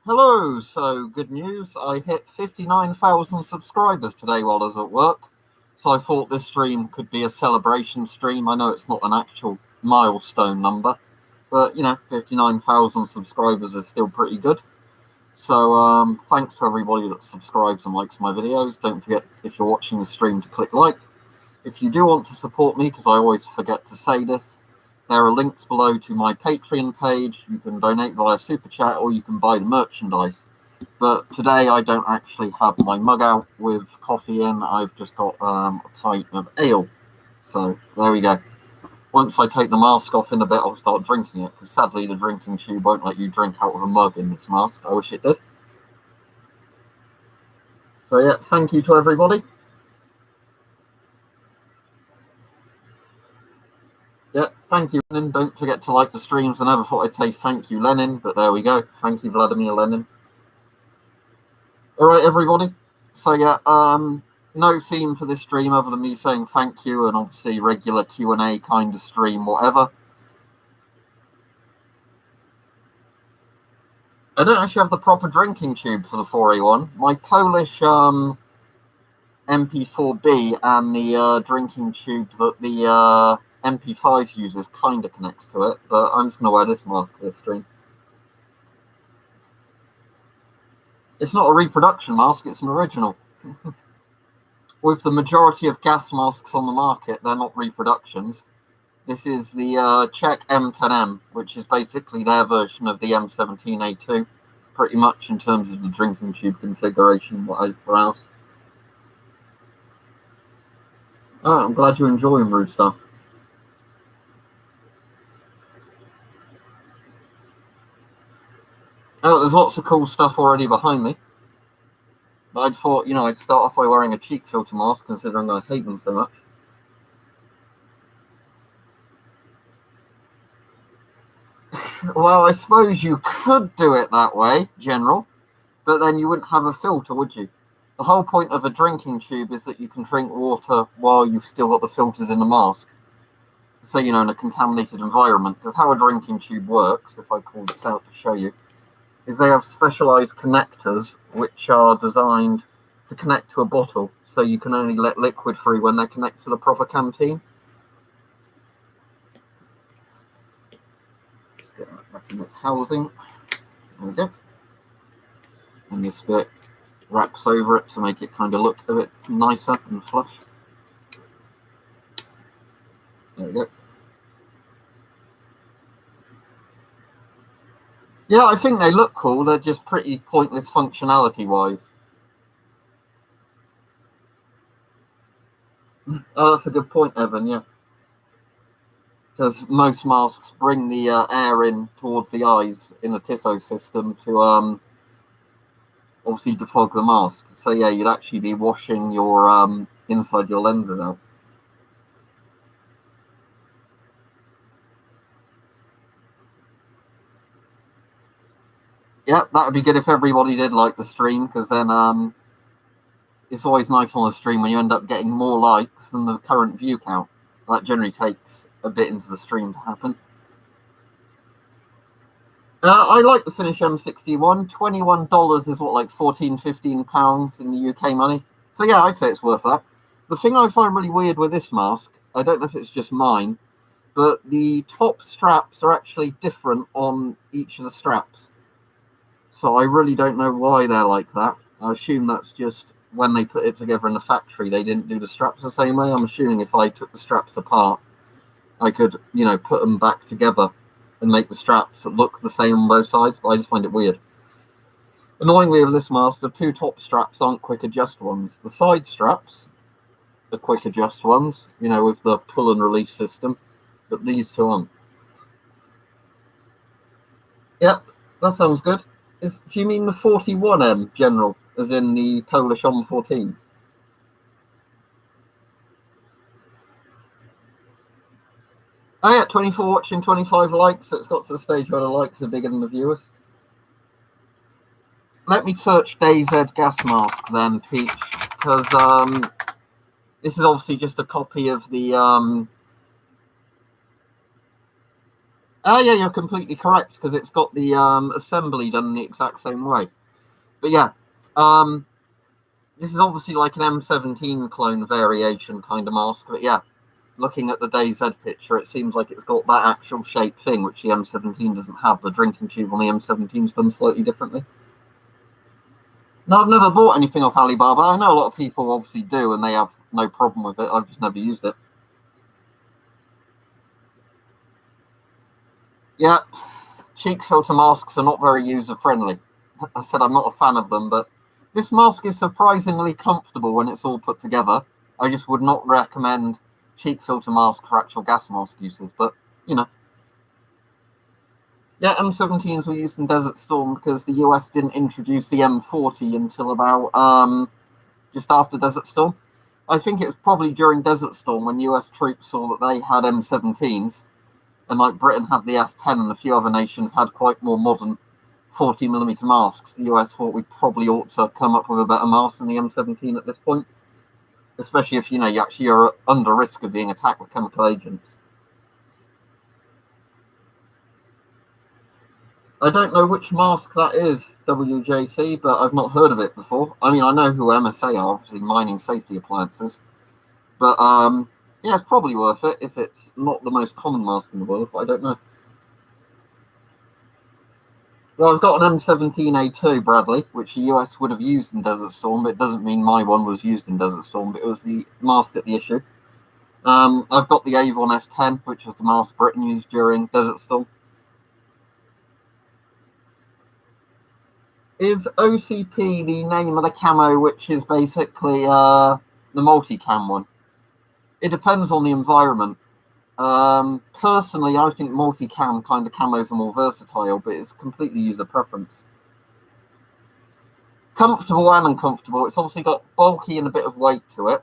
Hello, so good news. I hit 59,000 subscribers today while I was at work. So I thought this stream could be a celebration stream. I know it's not an actual milestone number, but 59,000 subscribers is still pretty good. So thanks to everybody that subscribes and likes my videos. Don't forget, if you're watching the stream, to click like. If you do want to support me, because I always forget to say this, there are links below to my Patreon page. You can donate via Super Chat or you can buy the merchandise. But today I don't actually have my mug out with coffee in. I've just got a pint of ale. So there we go. Once I take the mask off in a bit, I'll start drinking it. Because sadly, the drinking tube won't let you drink out of a mug in this mask. I wish it did. So yeah, thank you to everybody. Yeah, thank you, Lenin. Don't forget to like the streams. I never thought I'd say thank you, Lenin, but there we go. Thank you, Vladimir Lenin. All right, everybody. So yeah, no theme for this stream other than me saying thank you and obviously regular Q&A kind of stream, whatever. I don't actually have the proper drinking tube for the 4A1. My Polish MP4B and the drinking tube that the MP5 uses kind of connects to it, but I'm just going to wear this mask for this stream. It's not a reproduction mask, it's an original. With the majority of gas masks on the market, they're not reproductions. This is the Czech M10M, which is basically their version of the M17A2, pretty much in terms of the drinking tube configuration, whatever else. Oh, I'm glad you're enjoying Rude Stuff. Oh, there's lots of cool stuff already behind me. But I'd thought, I'd start off by wearing a cheek filter mask, considering I hate them so much. Well, I suppose you could do it that way, General, but then you wouldn't have a filter, would you? The whole point of a drinking tube is that you can drink water while you've still got the filters in the mask. So, in a contaminated environment. Because how a drinking tube works, if I pull this out to show you, is they have specialized connectors which are designed to connect to a bottle. So you can only let liquid through when they connect to the proper canteen. Just get that back in its housing. There we go. And this bit wraps over it to make it kind of look a bit nicer and flush. There we go. Yeah, I think they look cool. They're just pretty pointless functionality-wise. Oh, that's a good point, Evan, yeah. Because most masks bring the air in towards the eyes in the Tissot system to obviously defog the mask. So yeah, you'd actually be washing your inside your lenses out. Yeah, that would be good if everybody did like the stream, because then it's always nice on the stream when you end up getting more likes than the current view count. That generally takes a bit into the stream to happen. I like the Finish M61. $21 is what, like £14-15 in the UK money. So yeah, I'd say it's worth that. The thing I find really weird with this mask, I don't know if it's just mine, but the top straps are actually different on each of the straps. So I really don't know why they're like that. I assume that's just when they put it together in the factory, they didn't do the straps the same way. I'm assuming if I took the straps apart, I could, put them back together and make the straps look the same on both sides, but I just find it weird. Annoyingly, with this mask, the two top straps aren't quick adjust ones. The side straps are quick adjust ones, with the pull and release system, but these two aren't. Yep, that sounds good. Do you mean the 41M, General, as in the Polish OM14? Oh yeah, 24 watching, 25 likes, so it's got to the stage where the likes are bigger than the viewers. Let me search DayZ gas mask then, Peach, because this is obviously just a copy of the Oh yeah, you're completely correct, because it's got the assembly done the exact same way. But yeah, um, this is obviously like an M17 clone variation kind of mask. But yeah, looking at the DayZ picture, it seems like it's got that actual shape thing, which the M17 doesn't have. The drinking tube on the M17 is done slightly differently. No, I've never bought anything off Alibaba. I know a lot of people obviously do, and they have no problem with it. I've just never used it. Yeah, cheek filter masks are not very user friendly. I said I'm not a fan of them, but this mask is surprisingly comfortable when it's all put together. I just would not recommend cheek filter mask for actual gas mask uses, but you know. Yeah, M17s were used in Desert Storm because the US didn't introduce the M40 until about just after Desert Storm. I think it was probably during Desert Storm when US troops saw that they had M17s, and like Britain had the S10 and a few other nations had quite more modern 40mm masks. The US thought we probably ought to come up with a better mask than the M17 at this point, especially if you actually are under risk of being attacked with chemical agents. I don't know which mask that is, WJC, but I've not heard of it before. I mean, I know who MSA are, obviously mining safety appliances, but yeah, it's probably worth it if it's not the most common mask in the world, but I don't know. Well, I've got an M17A2 Bradley, which the US would have used in Desert Storm, but it doesn't mean my one was used in Desert Storm, but it was the mask at the issue. I've got the Avon S10, which was the mask Britain used during Desert Storm. Is OCP the name of the camo, which is basically the multi-cam one? It depends on the environment. Personally, I think multi-cam kind of camos are more versatile, but it's completely user preference. Comfortable and uncomfortable. It's obviously got bulky and a bit of weight to it.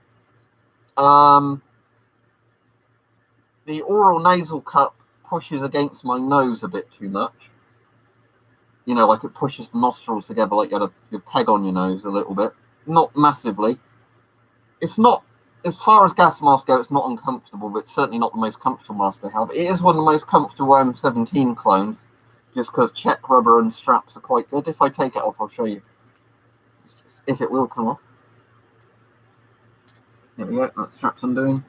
The oral nasal cup pushes against my nose a bit too much. Like it pushes the nostrils together like you had a peg on your nose a little bit. Not massively. It's not, as far as gas masks go, it's not uncomfortable, but it's certainly not the most comfortable mask I have. It is one of the most comfortable M17 clones, just because check rubber and straps are quite good. If I take it off, I'll show you. If it will come off. There we go, that strap's undoing.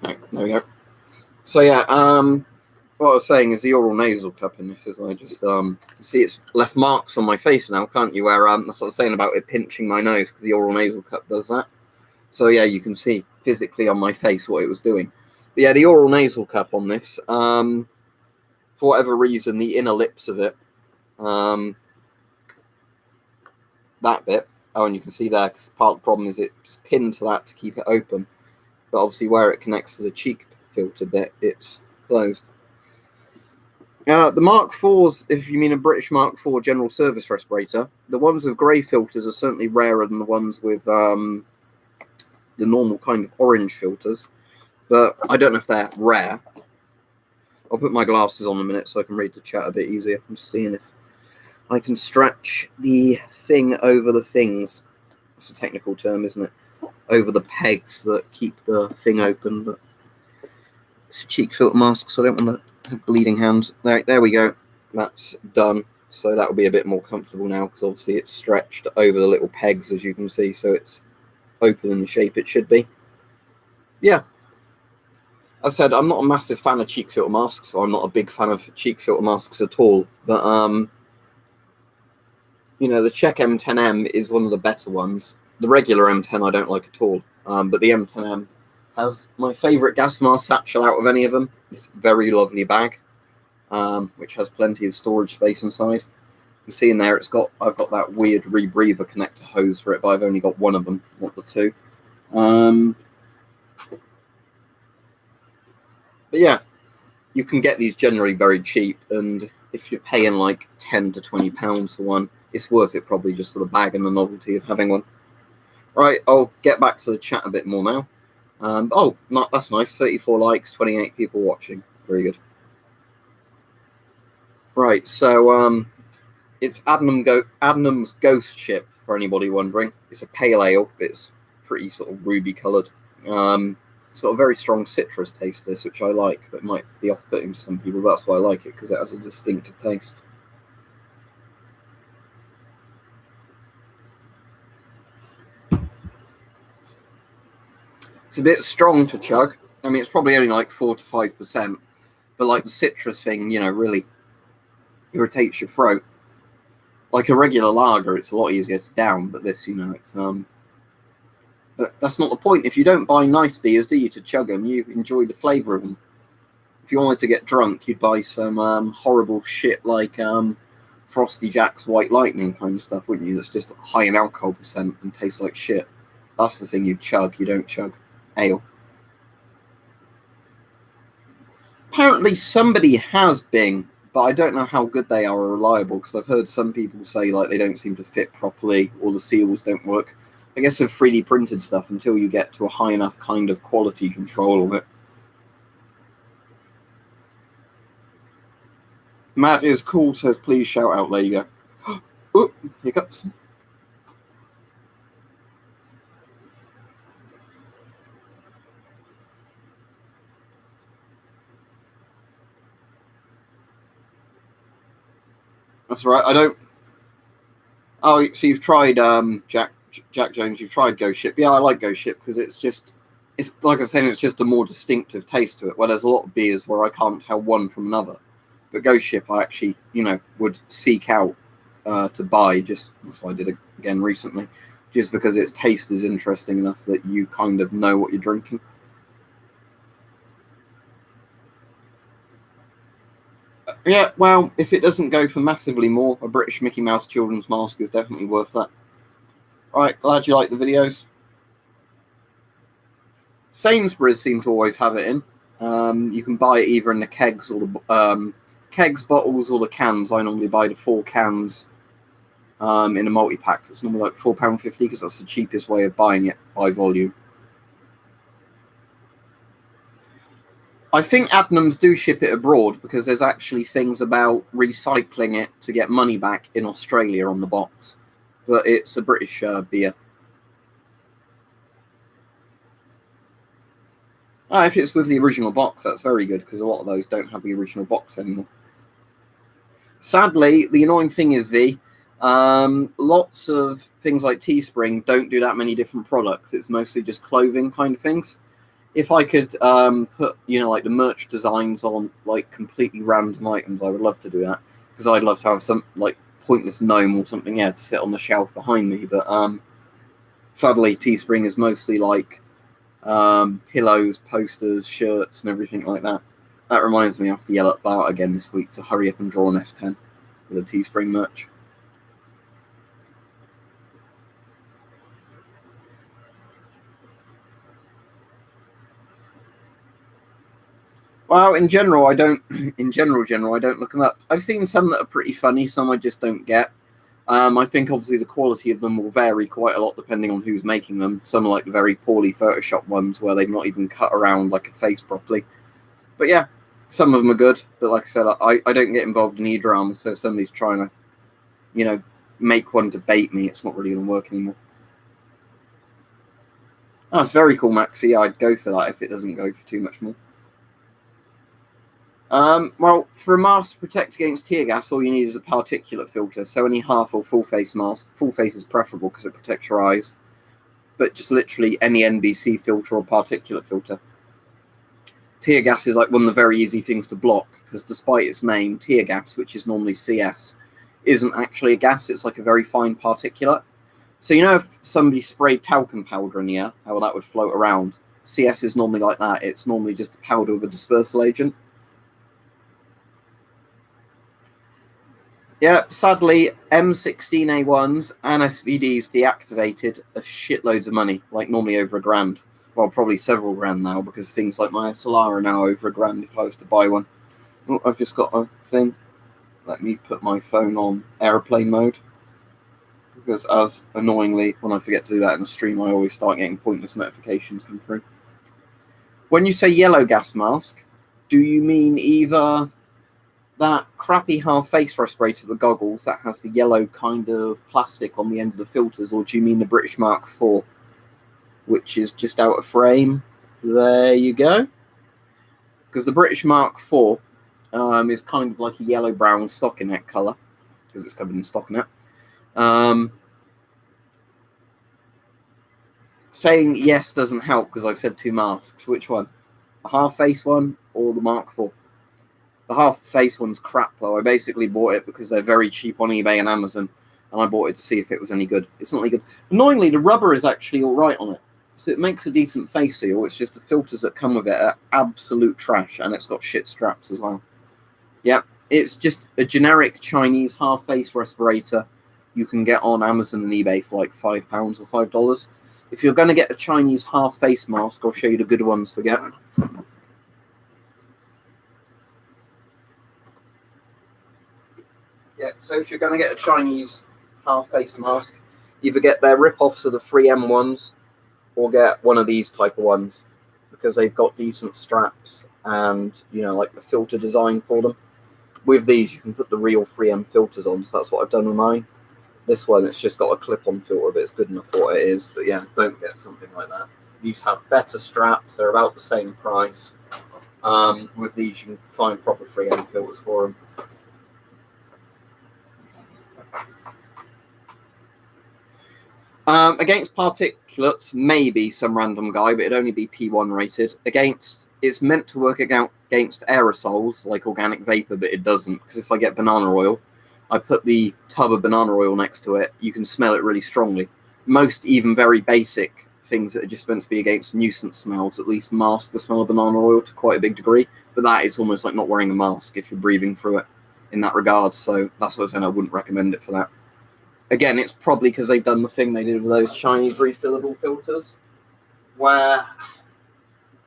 Right, there we go. So yeah, what I was saying is the oral nasal cup in this is I just you see it's left marks on my face now, can't you? Where that's what I was saying about it pinching my nose, because the oral nasal cup does that. So yeah, you can see physically on my face what it was doing. But yeah, the oral nasal cup on this, for whatever reason, the inner lips of it, that bit, oh, and you can see there, because part of the problem is it's pinned to that to keep it open. But obviously where it connects to the cheek filter bit, it's closed. The Mark IVs, if you mean a British Mark IV general service respirator, the ones with grey filters are certainly rarer than the ones with the normal kind of orange filters. But I don't know if they're rare. I'll put my glasses on in a minute so I can read the chat a bit easier. I'm seeing if I can stretch the thing over the things. That's a technical term, isn't it? Over the pegs that keep the thing open. But it's a cheek filter mask, so I don't want to have bleeding hands. There we go. That's done. So that will be a bit more comfortable now, because obviously it's stretched over the little pegs, as you can see, so it's open in the shape it should be. Yeah. As I said, I'm not a massive fan of cheek filter masks, so I'm not a big fan of cheek filter masks at all. But, the Czech M10M is one of the better ones. The regular M10 I don't like at all. But the M10M has my favourite gas mask satchel out of any of them. This very lovely bag, which has plenty of storage space inside. You see in there, I've got that weird rebreather connector hose for it, but I've only got one of them, not the two. But yeah, you can get these generally very cheap, and if you're paying like £10 to £20 for one, it's worth it probably just for the bag and the novelty of having one. Right, I'll get back to the chat a bit more now. Oh, that's nice. 34 likes, 28 people watching. Very good. Right, so it's Adnam's Ghost Ship, for anybody wondering. It's a pale ale. It's pretty sort of ruby coloured. It's got a very strong citrus taste, this, which I like, but it might be off-putting to some people. But that's why I like it, because it has a distinctive taste. It's a bit strong to chug. I mean, it's probably only like 4 to 5%, but like the citrus thing, really irritates your throat. Like a regular lager, it's a lot easier to down, but this, it's But that's not the point. If you don't buy nice beers, do you, to chug them? You enjoy the flavour of them. If you wanted to get drunk, you'd buy some horrible shit like Frosty Jack's White Lightning kind of stuff, wouldn't you? That's just high in alcohol percent and tastes like shit. That's the thing you chug. You don't chug ale. Apparently somebody has Bing, but I don't know how good they are or reliable, because I've heard some people say like they don't seem to fit properly or the seals don't work. I guess with 3D printed stuff, until you get to a high enough kind of quality control on it. Matt is cool, says please shout out. There you go. Oh, hiccups. That's right. I don't. Oh, so you've tried Jack Jones. You've tried Ghost Ship. Yeah, I like Ghost Ship because it's like I said, it's just a more distinctive taste to it. Where there's a lot of beers where I can't tell one from another, but Ghost Ship I actually would seek out to buy. Just that's why I did it again recently, just because its taste is interesting enough that you kind of know what you're drinking. Yeah, well, if it doesn't go for massively more, a British Mickey Mouse children's mask is definitely worth that. Right, glad you like the videos. Sainsbury's seem to always have it in. You can buy it either in the kegs or the kegs, bottles, or the cans. I normally buy the 4 cans in a multi-pack. It's normally like £4.50 because that's the cheapest way of buying it by volume. I think Adnams do ship it abroad because there's actually things about recycling it to get money back in Australia on the box. But it's a British beer. If it's with the original box, that's very good because a lot of those don't have the original box anymore. Sadly, the annoying thing is, lots of things like Teespring don't do that many different products. It's mostly just clothing kind of things. If I could put, like the merch designs on like completely random items, I would love to do that because I'd love to have some like pointless gnome or something, to sit on the shelf behind me. But sadly, Teespring is mostly like pillows, posters, shirts, and everything like that. That reminds me, I have to yell at Bart again this week to hurry up and draw an S10 for the Teespring merch. Well, in general, I don't. In general, I don't look them up. I've seen some that are pretty funny. Some I just don't get. I think obviously the quality of them will vary quite a lot depending on who's making them. Some are like the very poorly photoshopped ones where they've not even cut around like a face properly. But yeah, some of them are good. But like I said, I don't get involved in e-drama, so if somebody's trying to, make one to bait me, it's not really going to work anymore. Oh, it's very cool, Maxi. I'd go for that if it doesn't go for too much more. Well, for a mask to protect against tear gas, all you need is a particulate filter. So any half or full face mask. Full face is preferable because it protects your eyes. But just literally any NBC filter or particulate filter. Tear gas is like one of the very easy things to block because despite its name, tear gas, which is normally CS, isn't actually a gas. It's like a very fine particulate. So if somebody sprayed talcum powder in the air, how that would float around. CS is normally like that. It's normally just a powder with a dispersal agent. Yeah, sadly, M16A1s and SVDs deactivated a shitloads of money, like normally over £1,000. Well, probably several grand now, because things like my SLR are now over £1,000 if I was to buy one. Oh, I've just got a thing. Let me put my phone on airplane mode. Because as annoyingly, when I forget to do that in a stream, I always start getting pointless notifications come through. When you say yellow gas mask, do you mean either that crappy half-face respirator, the goggles, that has the yellow kind of plastic on the end of the filters, or do you mean the British Mark IV, which is just out of frame? There you go. Because the British Mark IV is kind of like a yellow-brown stockinette colour, because it's covered in stockinette. Saying yes doesn't help because I've said 2 masks. Which one? The half-face one or the Mark IV? The half-face one's crap, though. I basically bought it because they're very cheap on eBay and Amazon, and I bought it to see if it was any good. It's not any good. Annoyingly, the rubber is actually all right on it, so it makes a decent face seal. It's just the filters that come with it are absolute trash, and it's got shit straps as well. Yeah, it's just a generic Chinese half-face respirator you can get on Amazon and eBay for like £5 or $5. If you're going to get a Chinese half-face mask, I'll show you the good ones to get. Yeah, so if you're going to get a Chinese half-face mask, either get their rip-offs of the 3M ones or get one of these type of ones, because they've got decent straps and, you know, like the filter design for them. With these, you can put the real 3M filters on, so that's what I've done with mine. This one, it's just got a clip-on filter, but it's good enough for what it is. But yeah, don't get something like that. These have better straps. They're about the same price. With these, you can find proper 3M filters for them. Against particulates, maybe some random guy, but it'd only be P1 rated. It's meant to work against aerosols, like organic vapor, but it doesn't. Because if I get banana oil, I put the tub of banana oil next to it, you can smell it really strongly. Most even very basic things that are just meant to be against nuisance smells at least mask the smell of banana oil to quite a big degree. But that is almost like not wearing a mask if you're breathing through it in that regard. So that's what I'm saying, I wouldn't recommend it for that. Again, it's probably because they've done the thing they did with those Chinese refillable filters, where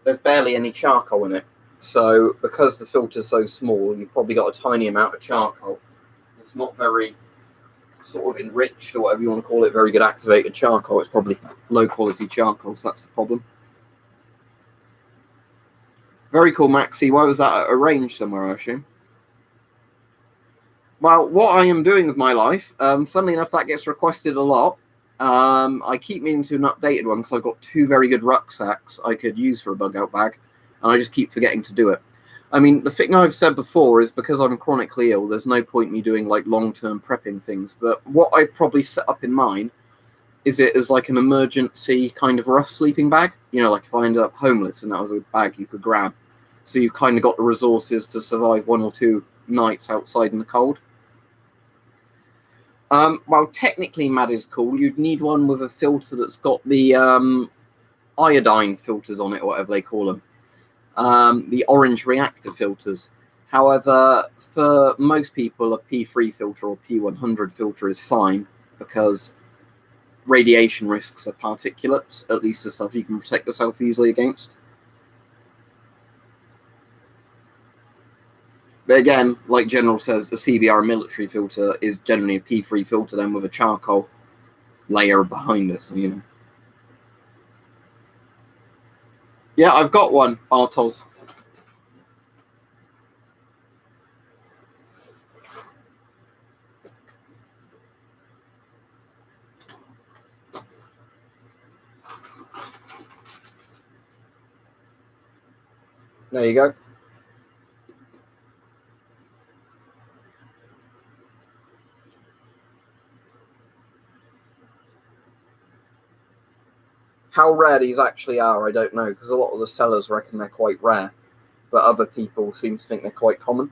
there's barely any charcoal in it. So because the filter's so small, you've probably got a tiny amount of charcoal. It's not very sort of enriched, or whatever you want to call it, very good activated charcoal. It's probably low quality charcoal, so that's the problem. Very cool, Maxi. Why was that arranged somewhere, I assume? Well, what I am doing with my life, funnily enough, that gets requested a lot. I keep meaning to do an updated one because I've got 2 very good rucksacks I could use for a bug out bag, and I just keep forgetting to do it. I mean, the thing I've said before is because I'm chronically ill, there's no point me doing like long-term prepping things. But what I'd probably set up in mine is it as like an emergency kind of rough sleeping bag. You know, like if I ended up homeless and that was a bag you could grab. So you've kind of got the resources to survive 1 or 2 nights outside in the cold. Well, technically, Mad is cool. You'd need one with a filter that's got the iodine filters on it, or whatever they call them. The orange reactor filters. However, for most people, a P3 filter or P100 filter is fine because radiation risks are particulates, at least the stuff you can protect yourself easily against. But again, like General says, a CBR military filter is generally a P3 filter then with a charcoal layer behind it, so you know. Yeah, I've got one, Bartos. There you go. How rare these actually are, I don't know, because a lot of the sellers reckon they're quite rare, but other people seem to think they're quite common.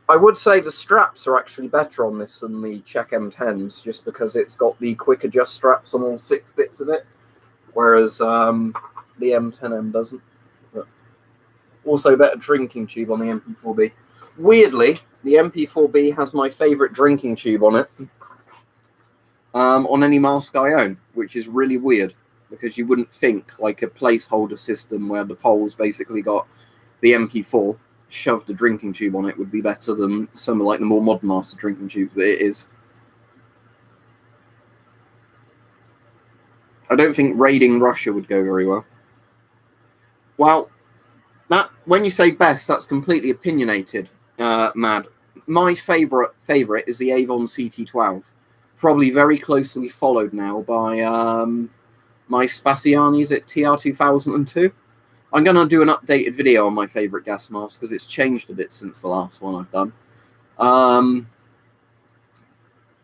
I would say the straps are actually better on this than the Czech M10s, just because it's got the quick adjust straps on all 6 bits of it, whereas the M10M doesn't. But also better drinking tube on the MP4B. Weirdly, the MP4B has my favourite drinking tube on it. On any mask I own, which is really weird because you wouldn't think like a placeholder system where the pole's basically got the MP4 shoved a drinking tube on it would be better than some of like the more modern master drinking tubes, but it is. I don't think raiding Russia would go very well. Well, That, when you say best, that's completely opinionated, Mad. My favourite is the Avon CT12, probably very closely followed now by my Spaciani's at TR2002. I'm going to do an updated video on my favourite gas mask because it's changed a bit since the last one I've done.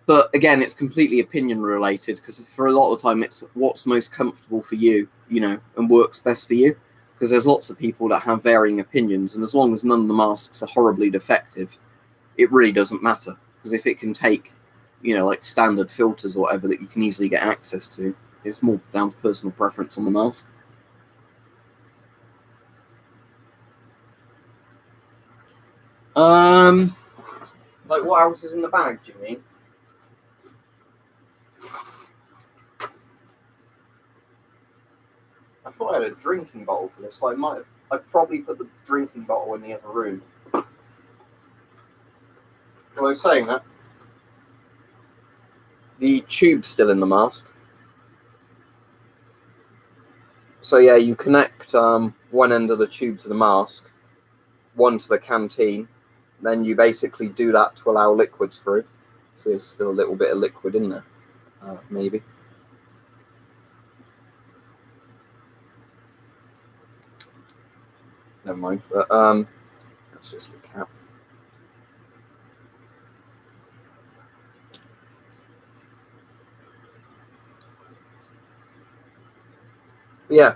But again, it's completely opinion related because for a lot of the time it's what's most comfortable for you, you know, and works best for you. Because there's lots of people that have varying opinions, and as long as none of the masks are horribly defective, it really doesn't matter. Because if it can take, you know, like standard filters or whatever that you can easily get access to, it's more down to personal preference on the mask. Like what else is in the bag, do you mean? I thought I had a drinking bottle for this, but I've probably put the drinking bottle in the other room. Well, I was saying that. The tube's still in the mask. So yeah, you connect one end of the tube to the mask, one to the canteen, then you basically do that to allow liquids through. So there's still a little bit of liquid in there, maybe. Never mind, but that's just a cap. Yeah.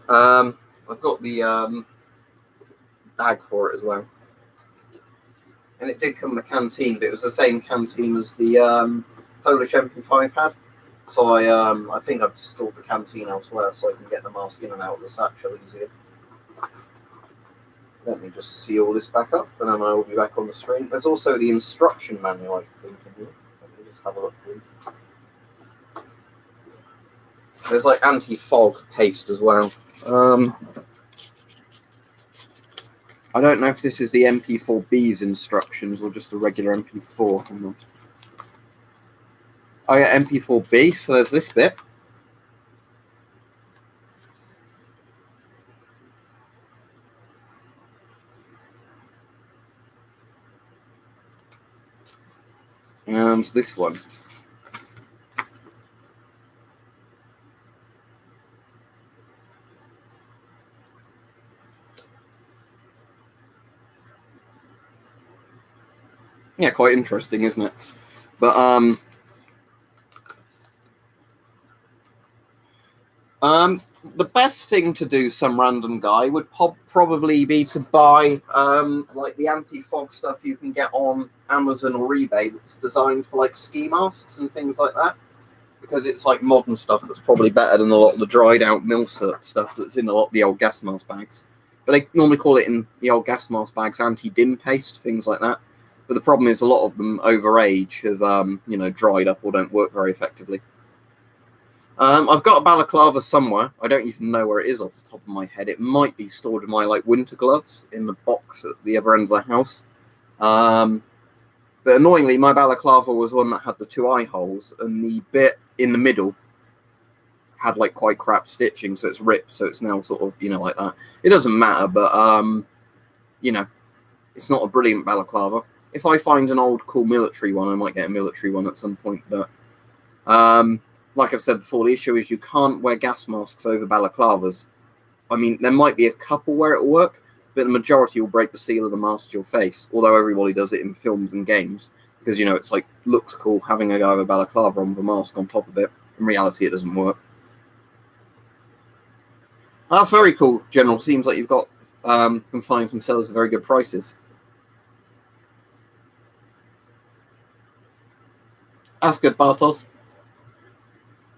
I've got the bag for it as well. And it did come in the canteen, but it was the same canteen as the Polish MP5 had. So I think I've stored the canteen elsewhere so I can get the mask in and out of the satchel easier. Let me just seal this back up, and then I will be back on the screen. There's also the instruction manual, I think, in here. Let me just have a look through. There's like anti-fog paste as well. I don't know if this is the MP4B's instructions or just a regular MP4. Oh yeah, MP4B, so there's this bit. And this one. Yeah, quite interesting, isn't it? But the best thing to do, some random guy, would probably be to buy like the anti-fog stuff you can get on Amazon or eBay that's designed for like ski masks and things like that, because it's like modern stuff that's probably better than a lot of the dried out milsert stuff that's in a lot of the old gas mask bags. But they normally call it in the old gas mask bags anti-dim paste, things like that. But the problem is a lot of them over age have you know, dried up or don't work very effectively. I've got a balaclava somewhere. I don't even know where it is off the top of my head. It might be stored in my like winter gloves in the box at the other end of the house. But annoyingly, my balaclava was one that had the two eye holes, and the bit in the middle had like quite crap stitching, so it's ripped. So it's now sort of, you know, like that. It doesn't matter, but you know, it's not a brilliant balaclava. If I find an old cool military one, I might get a military one at some point. But like I've said before, the issue is you can't wear gas masks over balaclavas. I mean, there might be a couple where it'll work, but the majority will break the seal of the mask to your face, although everybody does it in films and games, because, you know, it's like, looks cool having a guy with a balaclava on with a mask on top of it. In reality, it doesn't work. That's very cool, General. Seems like you've got can find some sellers at very good prices. That's good, Bartos.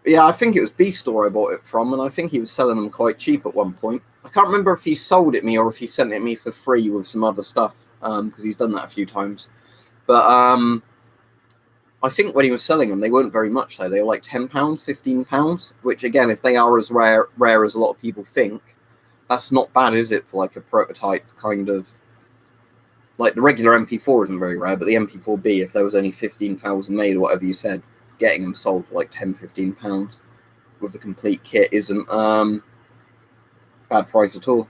Yeah, I think it was B Store I bought it from, and I think he was selling them quite cheap at one point. I can't remember if he sold it me or if he sent it me for free with some other stuff, because he's done that a few times. But I think when he was selling them, they weren't very much though. They were like £10, £15, which again, if they are as rare as a lot of people think, that's not bad, is it, for like a prototype kind of... Like the regular MP4 isn't very rare, but the MP4B, if there was only 15,000 made or whatever you said, getting them sold for like £10, £15 with the complete kit isn't bad price at all.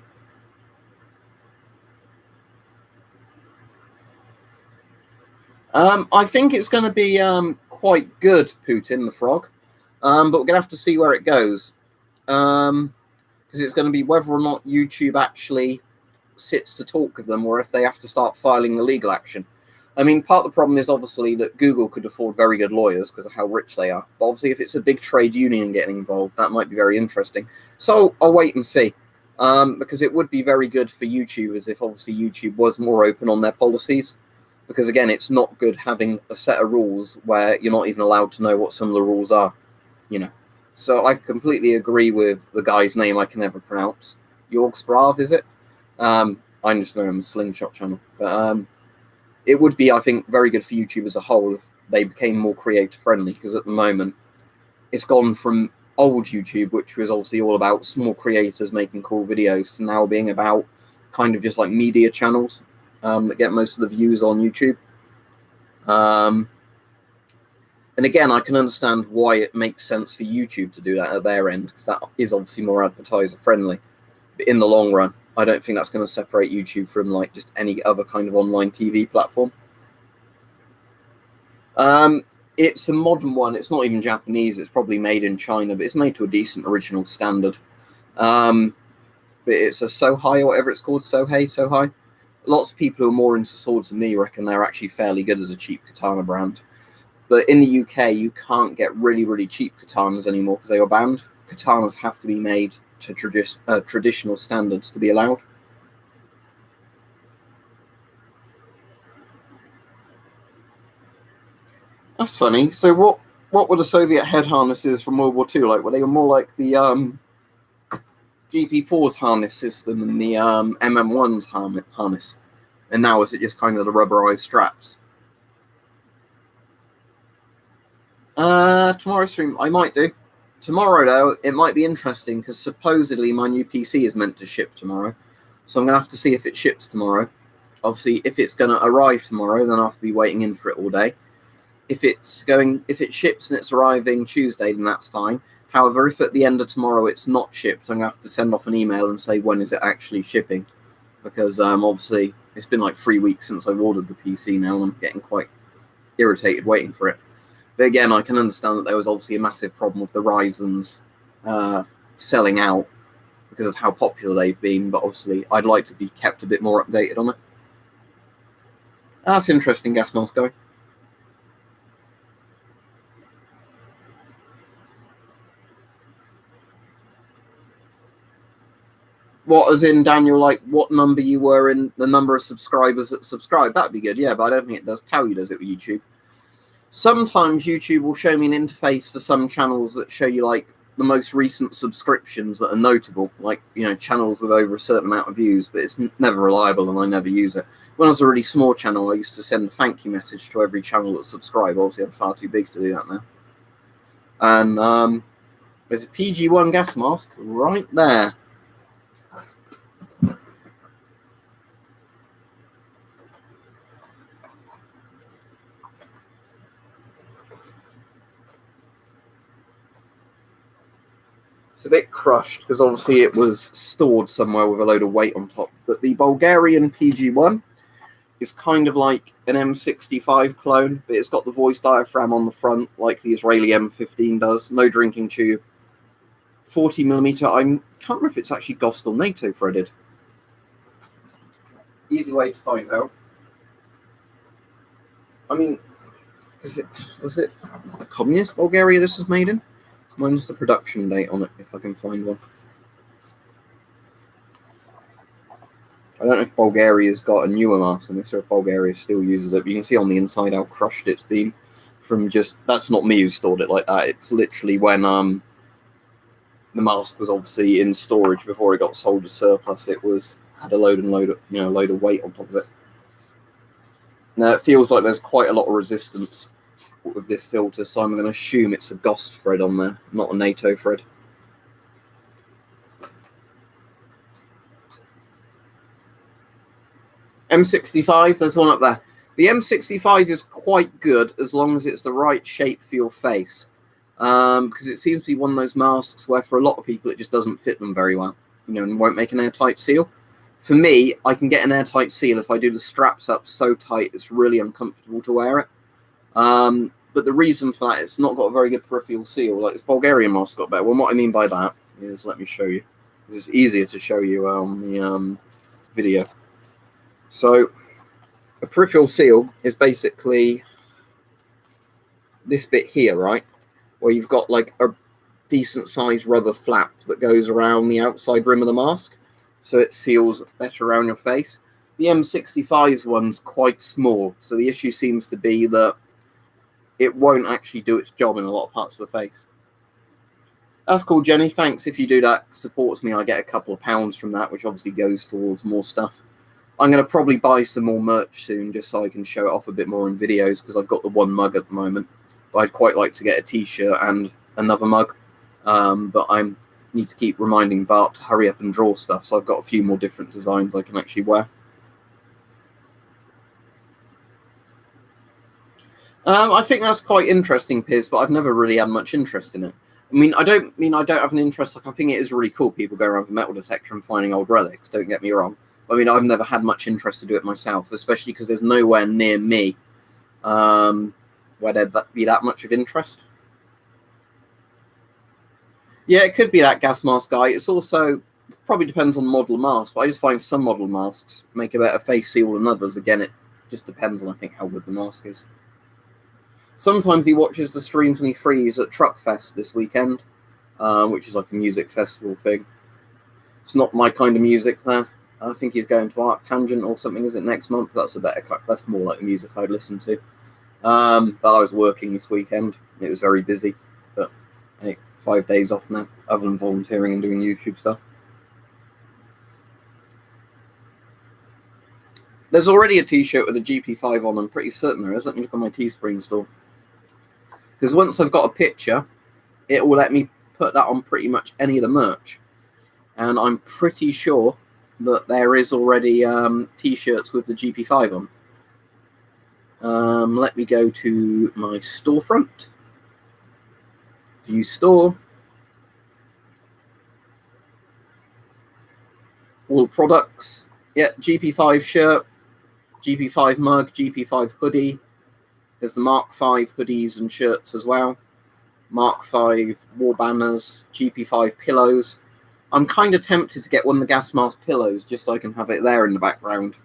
I think it's going to be quite good, Putin the Frog, but we're going to have to see where it goes, because it's going to be whether or not YouTube actually sits to talk with them, or if they have to start filing the legal action. I mean, part of the problem is obviously that Google could afford very good lawyers because of how rich they are. But obviously, if it's a big trade union getting involved, that might be very interesting. So I'll wait and see, because it would be very good for YouTubers if obviously YouTube was more open on their policies. Because again, it's not good having a set of rules where you're not even allowed to know what some of the rules are, you know. So I completely agree with the guy's name I can never pronounce. Jorg Sprav, is it? I just know him as Slingshot channel. But it would be, I think, very good for YouTube as a whole if they became more creator friendly, because at the moment it's gone from old YouTube, which was obviously all about small creators making cool videos, to now being about kind of just like media channels that get most of the views on YouTube. And again, I can understand why it makes sense for YouTube to do that at their end, because that is obviously more advertiser friendly. But in the long run, I don't think that's going to separate YouTube from like just any other kind of online TV platform. It's a modern one. It's not even Japanese. It's probably made in China, but it's made to a decent original standard. But it's a Sohei or whatever it's called, Sohei. Lots of people who are more into swords than me reckon they're actually fairly good as a cheap katana brand. But in the UK, you can't get really, really cheap katanas anymore because they are banned. Katanas have to be made to traditional standards to be allowed. That's funny. So what were the Soviet head harnesses from World War II like? Were they more like the GP4's harness system and the MM1's harness? And now is it just kind of the rubberized straps? Tomorrow's stream, I might do. Tomorrow, though, it might be interesting because supposedly my new PC is meant to ship tomorrow. So I'm going to have to see if it ships tomorrow. Obviously, if it's going to arrive tomorrow, then I'll have to be waiting in for it all day. If it ships and it's arriving Tuesday, then that's fine. However, if at the end of tomorrow it's not shipped, I'm going to have to send off an email and say when is it actually shipping. Because obviously it's been like 3 weeks since I've ordered the PC now, and I'm getting quite irritated waiting for it. But again, I can understand that there was obviously a massive problem with the Ryzen's selling out because of how popular they've been. But obviously, I'd like to be kept a bit more updated on it. That's interesting, gas mask going. What, as in, Daniel, like what number you were in, the number of subscribers that subscribe? That'd be good, yeah, but I don't think it does tell you, does it, with YouTube? Sometimes YouTube will show me an interface for some channels that show you like the most recent subscriptions that are notable, like, you know, channels with over a certain amount of views, but it's never reliable and I never use it. When I was a really small channel, I used to send a thank you message to every channel that subscribed. Obviously, I'm far too big to do that now. And there's a PG1 gas mask right there. It's a bit crushed because obviously it was stored somewhere with a load of weight on top. But the Bulgarian PG1 is kind of like an M65 clone, but it's got the voice diaphragm on the front like the Israeli M15 does. No drinking tube. 40mm. I can't remember if it's actually GOST or NATO threaded. Easy way to find out. I mean, was it communist Bulgaria this was made in? When's the production date on it, if I can find one? I don't know if Bulgaria's got a newer mask than this, or if Bulgaria still uses it. But you can see on the inside how crushed it's been from just... That's not me who stored it like that. It's literally when the mask was obviously in storage before it got sold as surplus. It had a load of weight on top of it. Now it feels like there's quite a lot of resistance with this filter, so I'm going to assume it's a GOST thread on there, not a NATO thread. M65, there's one up there. The M65 is quite good as long as it's the right shape for your face, because it seems to be one of those masks where for a lot of people it just doesn't fit them very well. and won't make an airtight seal. For me, I can get an airtight seal if I do the straps up so tight it's really uncomfortable to wear it. But the reason for that, it's not got a very good peripheral seal. Like this Bulgarian mask got better. Well, what I mean by that is, let me show you. It's easier to show you on the video. So a peripheral seal is basically this bit here, right? Where you've got like a decent sized rubber flap that goes around the outside rim of the mask, so it seals better around your face. The M65's one's quite small, so the issue seems to be that it won't actually do its job in a lot of parts of the face. That's cool, Jenny. Thanks. If you do that, supports me. I get a couple of pounds from that, which obviously goes towards more stuff. I'm going to probably buy some more merch soon, just so I can show it off a bit more in videos, because I've got the one mug at the moment. But I'd quite like to get a t-shirt and another mug. But I need to keep reminding Bart to hurry up and draw stuff, so I've got a few more different designs I can actually wear. I think that's quite interesting, Piers, but I've never really had much interest in it. I don't have an interest. Like, I think it is really cool people go around with a metal detector and finding old relics, don't get me wrong. I've never had much interest to do it myself, especially because there's nowhere near me where there'd be that much of interest. Yeah, it could be that gas mask guy. It's also, probably depends on model mask, but I just find some model masks make a better face seal than others. Again, it just depends on, I think, how good the mask is. Sometimes he watches the streams when he's free. He's at Truckfest this weekend, which is like a music festival thing. It's not my kind of music there. I think he's going to Arctangent or something. Is it next month? That's more like the music I'd listen to. But I was working this weekend. It was very busy. But hey, 5 days off now, other than volunteering and doing YouTube stuff. There's already a t-shirt with a GP5 on. I'm pretty certain there is. Let me look on my Teespring store. Because once I've got a picture, it will let me put that on pretty much any of the merch. And I'm pretty sure that there is already t-shirts with the GP5 on. Let me go to my storefront. View store. All products. Yeah, GP5 shirt, GP5 mug, GP5 hoodie. There's the Mark V hoodies and shirts as well. Mark V war banners, GP5 pillows. I'm kind of tempted to get one of the gas mask pillows just so I can have it there in the background.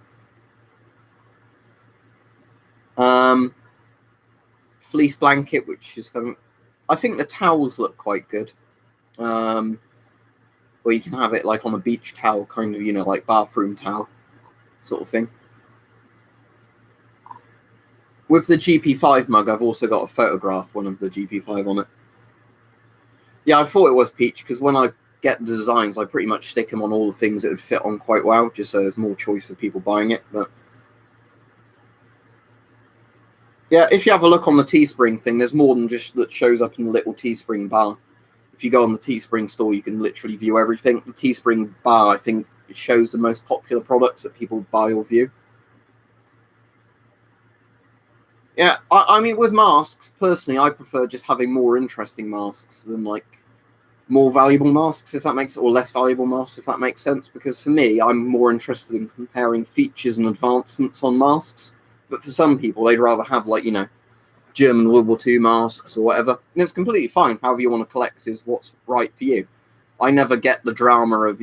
Fleece blanket, which is kind of... I think the towels look quite good. Where you can have it like on a beach towel, kind of, like bathroom towel sort of thing. With the GP5 mug, I've also got a photograph, one of the GP5 on it. Yeah, I thought it was peach, because when I get the designs, I pretty much stick them on all the things that would fit on quite well, just so there's more choice for people buying it. But yeah, if you have a look on the Teespring thing, there's more than just that shows up in the little Teespring bar. If you go on the Teespring store, you can literally view everything. The Teespring bar, I think, it shows the most popular products that people buy or view. Yeah, I mean, with masks, personally, I prefer just having more interesting masks than, like, more valuable masks, if that makes... or less valuable masks, if that makes sense. Because for me, I'm more interested in comparing features and advancements on masks. But for some people, they'd rather have, like, German World War II masks or whatever. And it's completely fine. However you want to collect is what's right for you. I never get the drama of,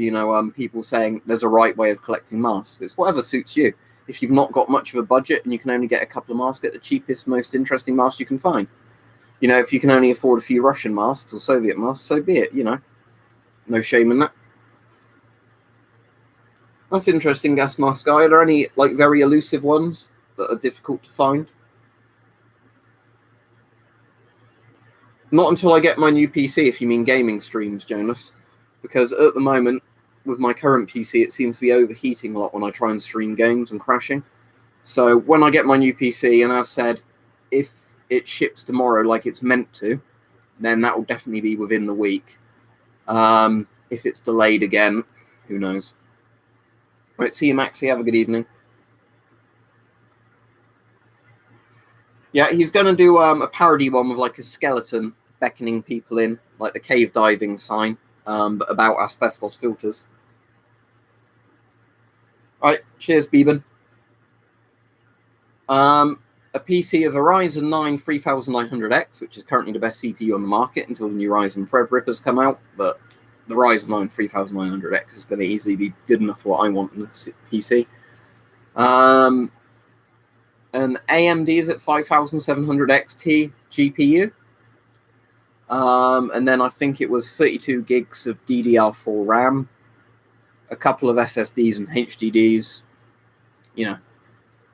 people saying there's a right way of collecting masks. It's whatever suits you. If you've not got much of a budget and you can only get a couple of masks, get the cheapest, most interesting mask you can find. If you can only afford a few Russian masks or Soviet masks, so be it, No shame in that. That's interesting, gas mask guy. Are there any, like, very elusive ones that are difficult to find? Not until I get my new PC, if you mean gaming streams, Jonas. Because at the moment, with my current PC, it seems to be overheating a lot when I try and stream games and crashing. So when I get my new PC, and as said, if it ships tomorrow like it's meant to, then that will definitely be within the week. If it's delayed again, who knows? Right, see you, Maxie. Have a good evening. Yeah, he's going to do a parody one with, like, a skeleton beckoning people in, like the cave diving sign, but about asbestos filters. All right, cheers, Beeben. A PC of a Ryzen 9 3900X, which is currently the best CPU on the market until the new Ryzen Threadrippers come out, but the Ryzen 9 3900X is going to easily be good enough for what I want in this PC. An AMD is at 5700 XT GPU. And then I think it was 32 gigs of DDR4 RAM, a couple of SSDs and HDDs. You know,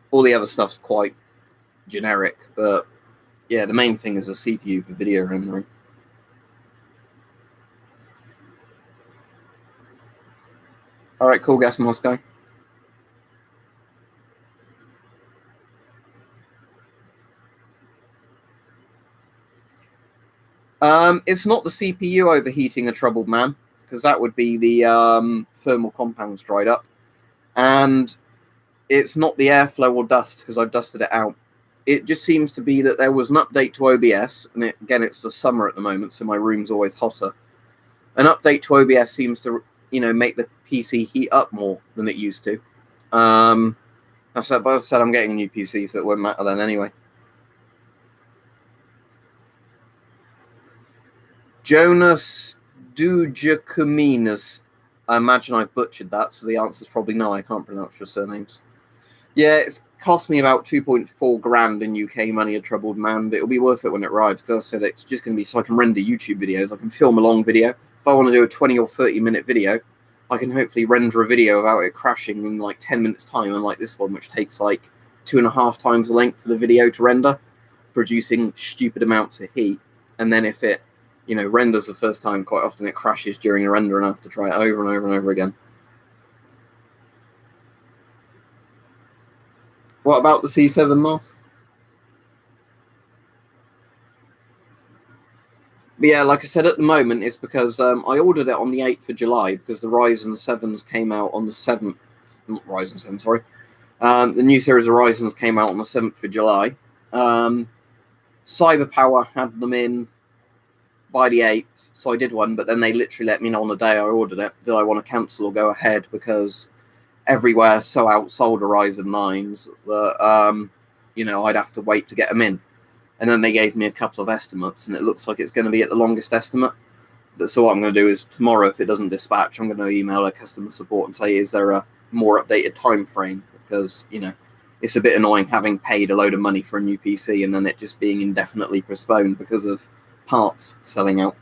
all the other stuff's quite generic, but yeah, the main thing is a CPU for video rendering. All right, cool, Gas Moscow. It's not the CPU overheating a troubled man, because that would be the thermal compounds dried up. And it's not the airflow or dust, because I've dusted it out. It just seems to be that there was an update to OBS, and again, it's the summer at the moment, so my room's always hotter. An update to OBS seems to, make the PC heat up more than it used to. But as I said, I'm getting a new PC, so it won't matter then anyway. Jonas Dujakuminas. I imagine I butchered that, so the answer's probably no. I can't pronounce your surnames. Yeah, it's cost me about 2.4 grand in UK money, a troubled man, but it'll be worth it when it arrives. Because as I said, it's just going to be so I can render YouTube videos. I can film a long video. If I want to do a 20 or 30 minute video, I can hopefully render a video without it crashing in like 10 minutes time, unlike this one, which takes like 2.5 times the length of the video to render, producing stupid amounts of heat. And then if it, renders the first time, quite often it crashes during the render and I have to try it over and over and over again. What about the C7 mask? But yeah, like I said, at the moment, it's because I ordered it on the 8th of July because the Ryzen 7s came out on the 7th. Not Ryzen 7, sorry. The new series of Ryzens came out on the 7th of July. Cyberpower had them in by the 8th, so I did one, but then they literally let me know on the day I ordered it, did I want to cancel or go ahead, because everywhere so outsold a Ryzen 9s that, I'd have to wait to get them in. And then they gave me a couple of estimates, and it looks like it's going to be at the longest estimate. So what I'm going to do is tomorrow, if it doesn't dispatch, I'm going to email a customer support and say, is there a more updated time frame? Because, it's a bit annoying having paid a load of money for a new PC and then it just being indefinitely postponed because of parts selling out.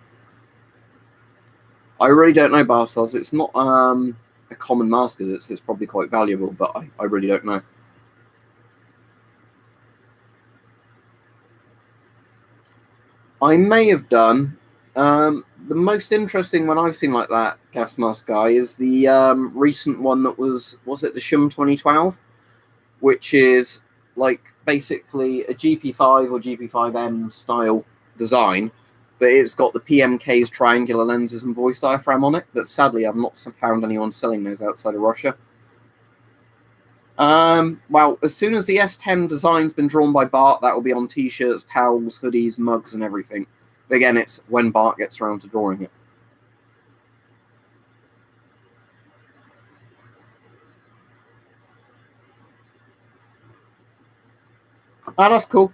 I really don't know, Bartos. It's not a common mask, it's probably quite valuable, but I really don't know. I may have done. The most interesting one I've seen like that, Gas Mask Guy, is the recent one that was it the Shum 2012? Which is like basically a GP5 or GP5M style design, but it's got the PMK's triangular lenses and voice diaphragm on it, but sadly I've not found anyone selling those outside of Russia. Well, as soon as the S10 design's been drawn by Bart, that will be on t-shirts, towels, hoodies, mugs, and everything. But again, it's when Bart gets around to drawing it. Oh, that's cool.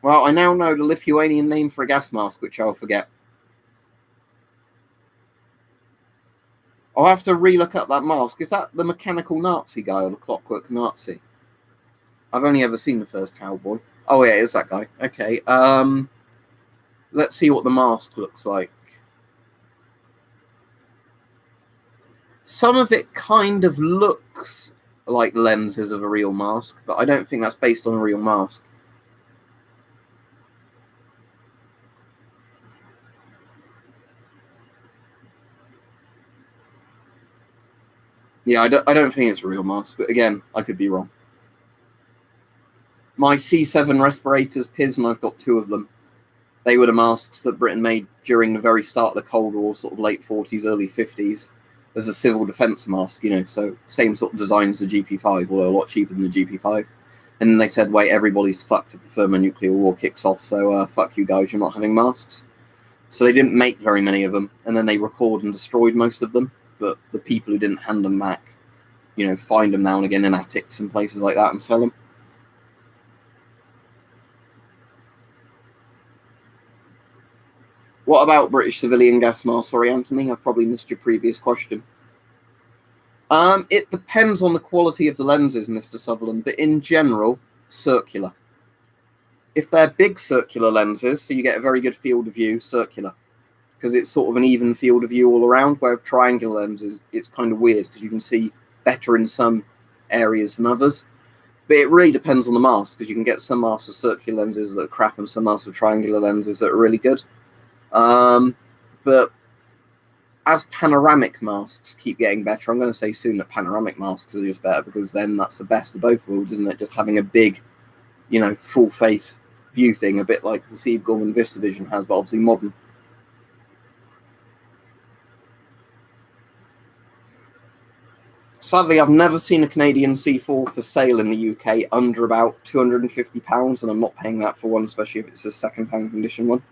Well, I now know the Lithuanian name for a gas mask, which I'll forget. I'll have to re-look up that mask. Is that the mechanical Nazi guy or the clockwork Nazi? I've only ever seen the first cowboy. Oh, yeah, it's that guy. Okay. Let's see what the mask looks like. Some of it kind of looks like lenses of a real mask, but I don't think that's based on a real mask. Yeah, I don't think it's a real mask, but again, I could be wrong. My C7 respirators, Piz, and I've got 2 of them. They were the masks that Britain made during the very start of the Cold War, sort of late 40s, early 50s, as a civil defence mask, so same sort of design as the GP5, although a lot cheaper than the GP5. And then they said, wait, everybody's fucked if the thermonuclear war kicks off, so fuck you guys, you're not having masks. So they didn't make very many of them, and then they recorded and destroyed most of them, but the people who didn't hand them back you know, find them now and again in attics and places like that and sell them. What about British civilian gas masks? Sorry, Anthony, I've probably missed your previous question. It depends on the quality of the lenses, Mr. Sutherland, but in general, circular. If they're big circular lenses, so you get a very good field of view, circular. Because it's sort of an even field of view all around, where with triangular lenses, it's kind of weird, because you can see better in some areas than others. But it really depends on the mask, because you can get some masks with circular lenses that are crap, and some masks with triangular lenses that are really good. But as panoramic masks keep getting better, I'm going to say soon that panoramic masks are just better, because then that's the best of both worlds, isn't it? Just having a big, you know, full face view thing, a bit like the Steve Gorman VistaVision has, but obviously modern. Sadly, I've never seen a Canadian C4 for sale in the UK under about £250, and I'm not paying that for one, especially if it's a second-hand condition one.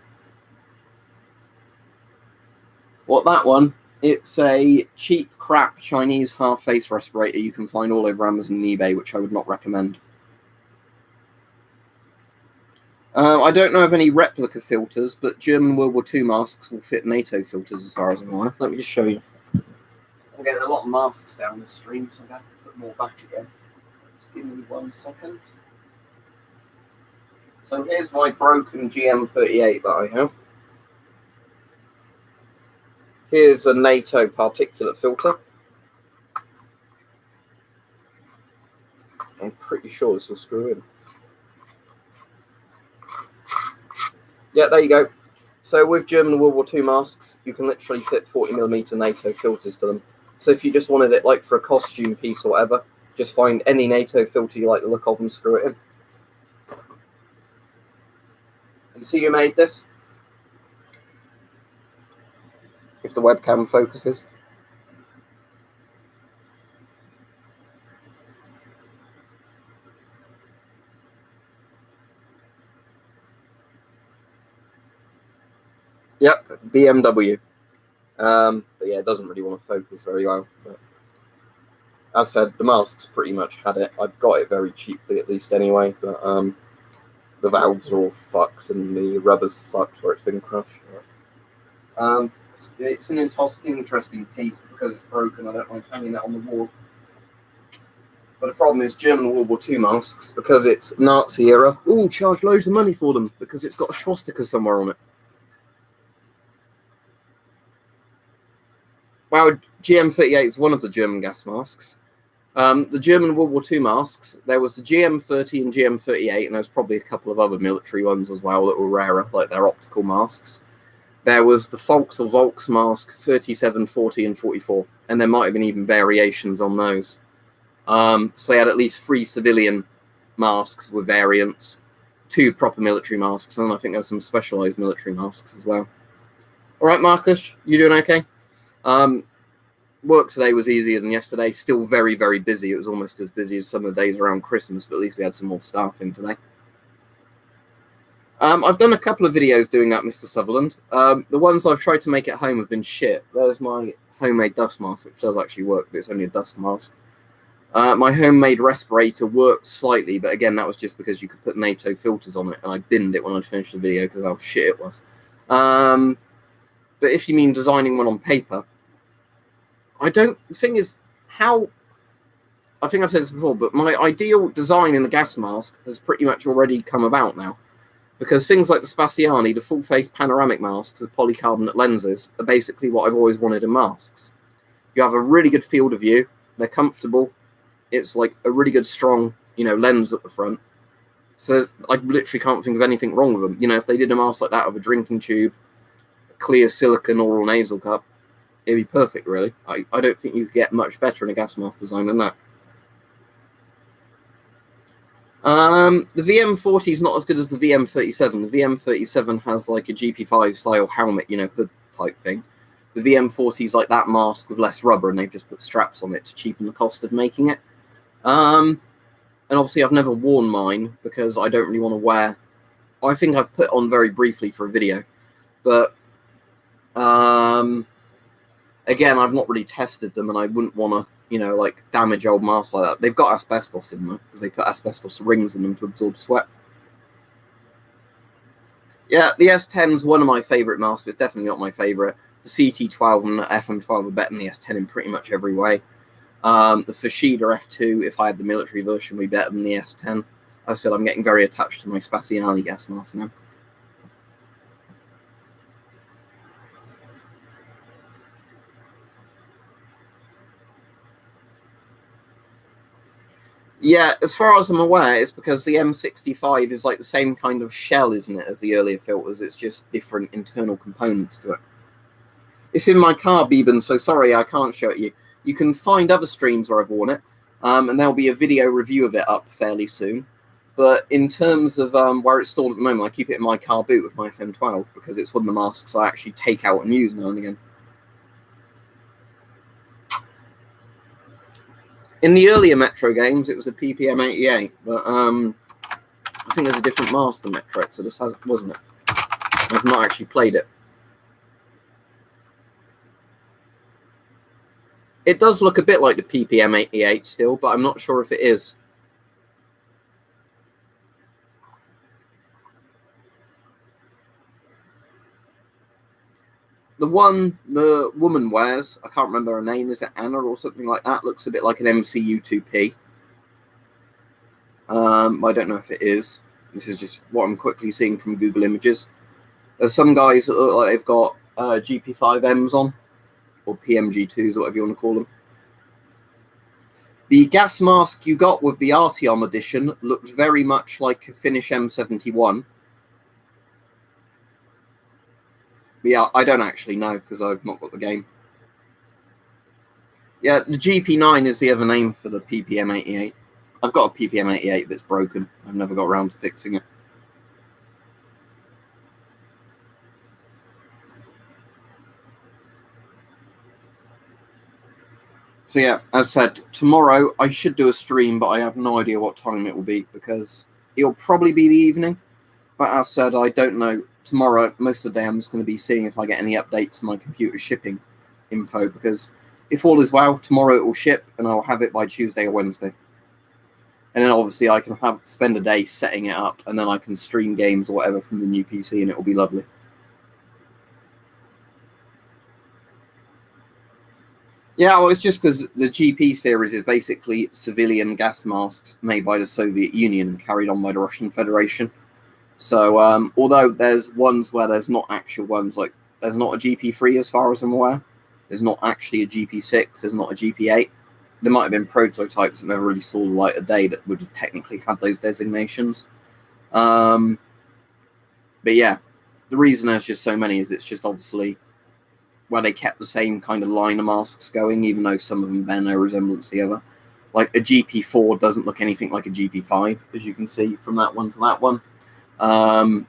What, that one? It's a cheap, crap Chinese half-face respirator you can find all over Amazon and eBay, which I would not recommend. I don't know of any replica filters, but German World War II masks will fit NATO filters as far as I'm aware. Let me just show you. I'm getting a lot of masks down this stream, so I'm going to have to put more back again. Just give me 1 second. So here's my broken GM38 that I have. Here's a NATO particulate filter. I'm pretty sure this will screw in. Yeah, there you go. So with German World War II masks, you can literally fit 40mm NATO filters to them. So if you just wanted it like for a costume piece or whatever, just find any NATO filter you like the look of and screw it in. And see, you made this? If the webcam focuses. Yep, BMW. But yeah, it doesn't really want to focus very well. But as said, the masks pretty much had it. I've got it very cheaply, at least anyway. But the valves are all fucked and the rubber's fucked where it's been crushed. It's an interesting piece because it's broken. I don't mind hanging it on the wall. But the problem is German World War II masks, because it's Nazi era. Ooh, charge loads of money for them because it's got a swastika somewhere on it. Wow, GM38 is one of the German gas masks. The German World War II masks, there was the GM30 and GM38, and there's probably a couple of other military ones as well that were rarer, like their optical masks. There was the Volks or Volks mask, 37, 40, and 44, and there might have been even variations on those. So they had at least 3 civilian masks with variants, 2 proper military masks, and I think there's some specialized military masks as well. All right, Marcus, you doing okay? Work today was easier than yesterday. Still very, very busy. It was almost as busy as some of the days around Christmas, but at least we had some more staff in today. I've done a couple of videos doing that, Mr. Sutherland. The ones I've tried to make at home have been shit. There's my homemade dust mask, which does actually work, but it's only a dust mask. My homemade respirator worked slightly, but again, that was just because you could put NATO filters on it, and I binned it when I finished the video because how shit it was. But if you mean designing one on paper, the thing is, I think I've said this before, but my ideal design in the gas mask has pretty much already come about now. Because things like the Spaziani, the full-face panoramic masks with polycarbonate lenses, are basically what I've always wanted in masks. You have a really good field of view, they're comfortable, it's like a really good, strong, lens at the front. So I literally can't think of anything wrong with them. If they did a mask like that with a drinking tube, a clear silicone oral nasal cup, it'd be perfect, really. I don't think you could get much better in a gas mask design than that. The VM40 is not as good as the VM37. The VM37 has like a GP5 style helmet, hood type thing. The VM40 is like that mask with less rubber, and they've just put straps on it to cheapen the cost of making it. And obviously I've never worn mine because I don't really want to wear. I think I've put on very briefly for a video, but again, I've not really tested them, and I wouldn't want to you know, like damage old masks like that. They've got asbestos in them because they put asbestos rings in them to absorb sweat. Yeah, the S10 is one of my favourite masks, but it's definitely not my favourite. The CT12 and the FM12 are better than the S10 in pretty much every way. The Fushida F2, if I had the military version, would be better than the S10. As I said, I'm getting very attached to my Spaziani gas mask now. Yeah, as far as I'm aware, it's because the M65 is like the same kind of shell, isn't it, as the earlier filters? It's just different internal components to it. It's in my car, Beeben, so sorry I can't show it you. You can find other streams where I've worn it, and there'll be a video review of it up fairly soon. But in terms of where it's stored at the moment, I keep it in my car boot with my FM12 because it's one of the masks I actually take out and use now and again. In the earlier Metro games, it was a PPM88, but I think there's a different mask than Metro Exodus, wasn't it? I've not actually played it. It does look a bit like the PPM88 still, but I'm not sure if it is. The one the woman wears, I can't remember her name, is it Anna or something like that? Looks a bit like an MCU2P. I don't know if it is. This is just what I'm quickly seeing from Google Images. There's some guys that look like they've got GP5Ms on, or PMG2s, or whatever you want to call them. The gas mask you got with the Artyom edition looked very much like a Finnish M71. But yeah, I don't actually know because I've not got the game. Yeah, the GP9 is the other name for the PPM88. I've got a PPM88 that's broken. I've never got around to fixing it. So yeah, as said, tomorrow I should do a stream, but I have no idea what time it will be because it'll probably be the evening. But as said, I don't know. Tomorrow, most of the day, I'm just going to be seeing if I get any updates to my computer shipping info because if all is well, tomorrow it will ship and I'll have it by Tuesday or Wednesday. And then obviously I can spend a day setting it up and then I can stream games or whatever from the new PC and it will be lovely. Yeah, well, it's just because the GP series is basically civilian gas masks made by the Soviet Union and carried on by the Russian Federation. So although there's ones where there's not actual ones, like there's not a GP3 as far as I'm aware, there's not actually a GP6, there's not a GP8. There might have been prototypes that never really saw the light of day that would have technically had those designations. But yeah, the reason there's just so many is it's just obviously where they kept the same kind of line of masks going, even though some of them bear no resemblance to the other. Like a GP4 doesn't look anything like a GP5, as you can see from that one to that one. A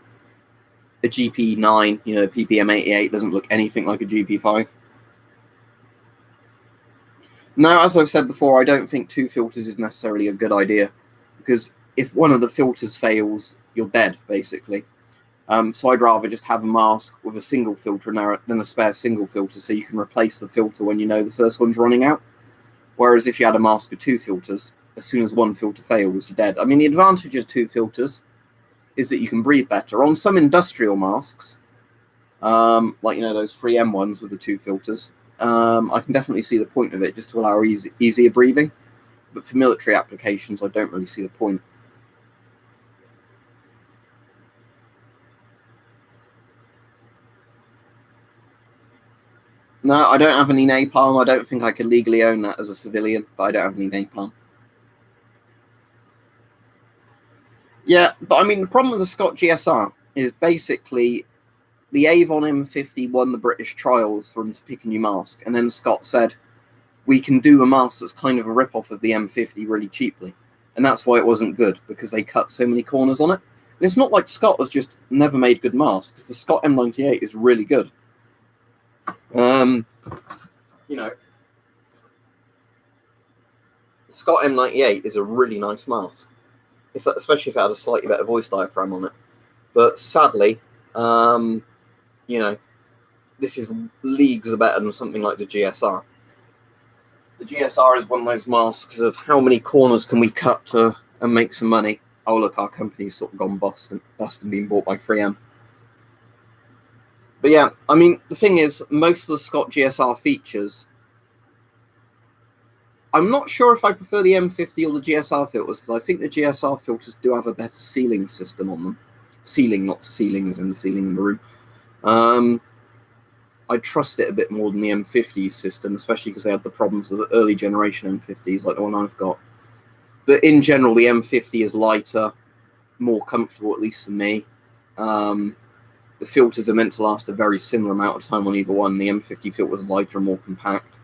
GP9, PPM88 doesn't look anything like a GP5. Now, as I've said before, I don't think two filters is necessarily a good idea because if one of the filters fails, you're dead, basically. So I'd rather just have a mask with a single filter than a spare single filter so you can replace the filter when you know the first one's running out. Whereas if you had a mask with two filters, as soon as one filter fails, you're dead. I mean, the advantage of two filters is that you can breathe better. On some industrial masks, like, those 3M ones with the two filters, I can definitely see the point of it just to allow easier breathing. But for military applications, I don't really see the point. No, I don't have any napalm. I don't think I could legally own that as a civilian, but I don't have any napalm. Yeah, but I mean, the problem with the Scott GSR is basically the Avon M50 won the British trials for him to pick a new mask, and then Scott said, we can do a mask that's kind of a rip-off of the M50 really cheaply. And that's why it wasn't good, because they cut so many corners on it. And it's not like Scott has just never made good masks. The Scott M98 is really good. Scott M98 is a really nice mask, especially if it had a slightly better voice diaphragm on it. But sadly, this is leagues better than something like the GSR. The GSR is one of those masks of how many corners can we cut to and make some money. Oh look, our company's sort of gone bust and been bought by 3M. But yeah, I mean, the thing is, most of the Scott GSR features, I'm not sure if I prefer the M50 or the GSR filters, because I think the GSR filters do have a better sealing system on them. Sealing, not ceiling as in the ceiling in the room. I trust it a bit more than the M50 system, especially because they had the problems of the early generation M50s, like the one I've got. But in general, the M50 is lighter, more comfortable, at least for me. The filters are meant to last a very similar amount of time on either one. The M50 filter was lighter and more compact.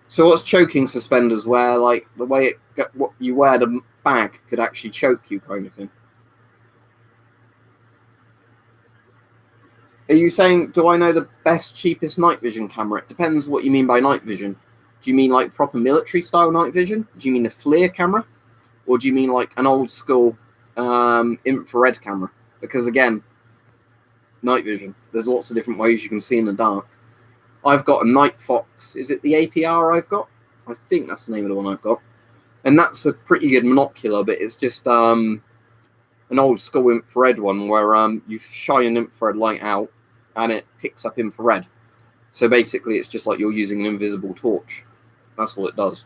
So what's choking suspenders where, like, the way what you wear the bag could actually choke you kind of thing? Are you saying, do I know the best, cheapest night vision camera? It depends what you mean by night vision. Do you mean like proper military style night vision? Do you mean a FLIR camera? Or do you mean like an old school infrared camera? Because again, night vision, there's lots of different ways you can see in the dark. I've got a Night Fox. Is it the ATR I've got? I think that's the name of the one I've got. And that's a pretty good monocular, but it's just an old school infrared one where you shine an infrared light out and it picks up infrared. So basically it's just like you're using an invisible torch. That's what it does.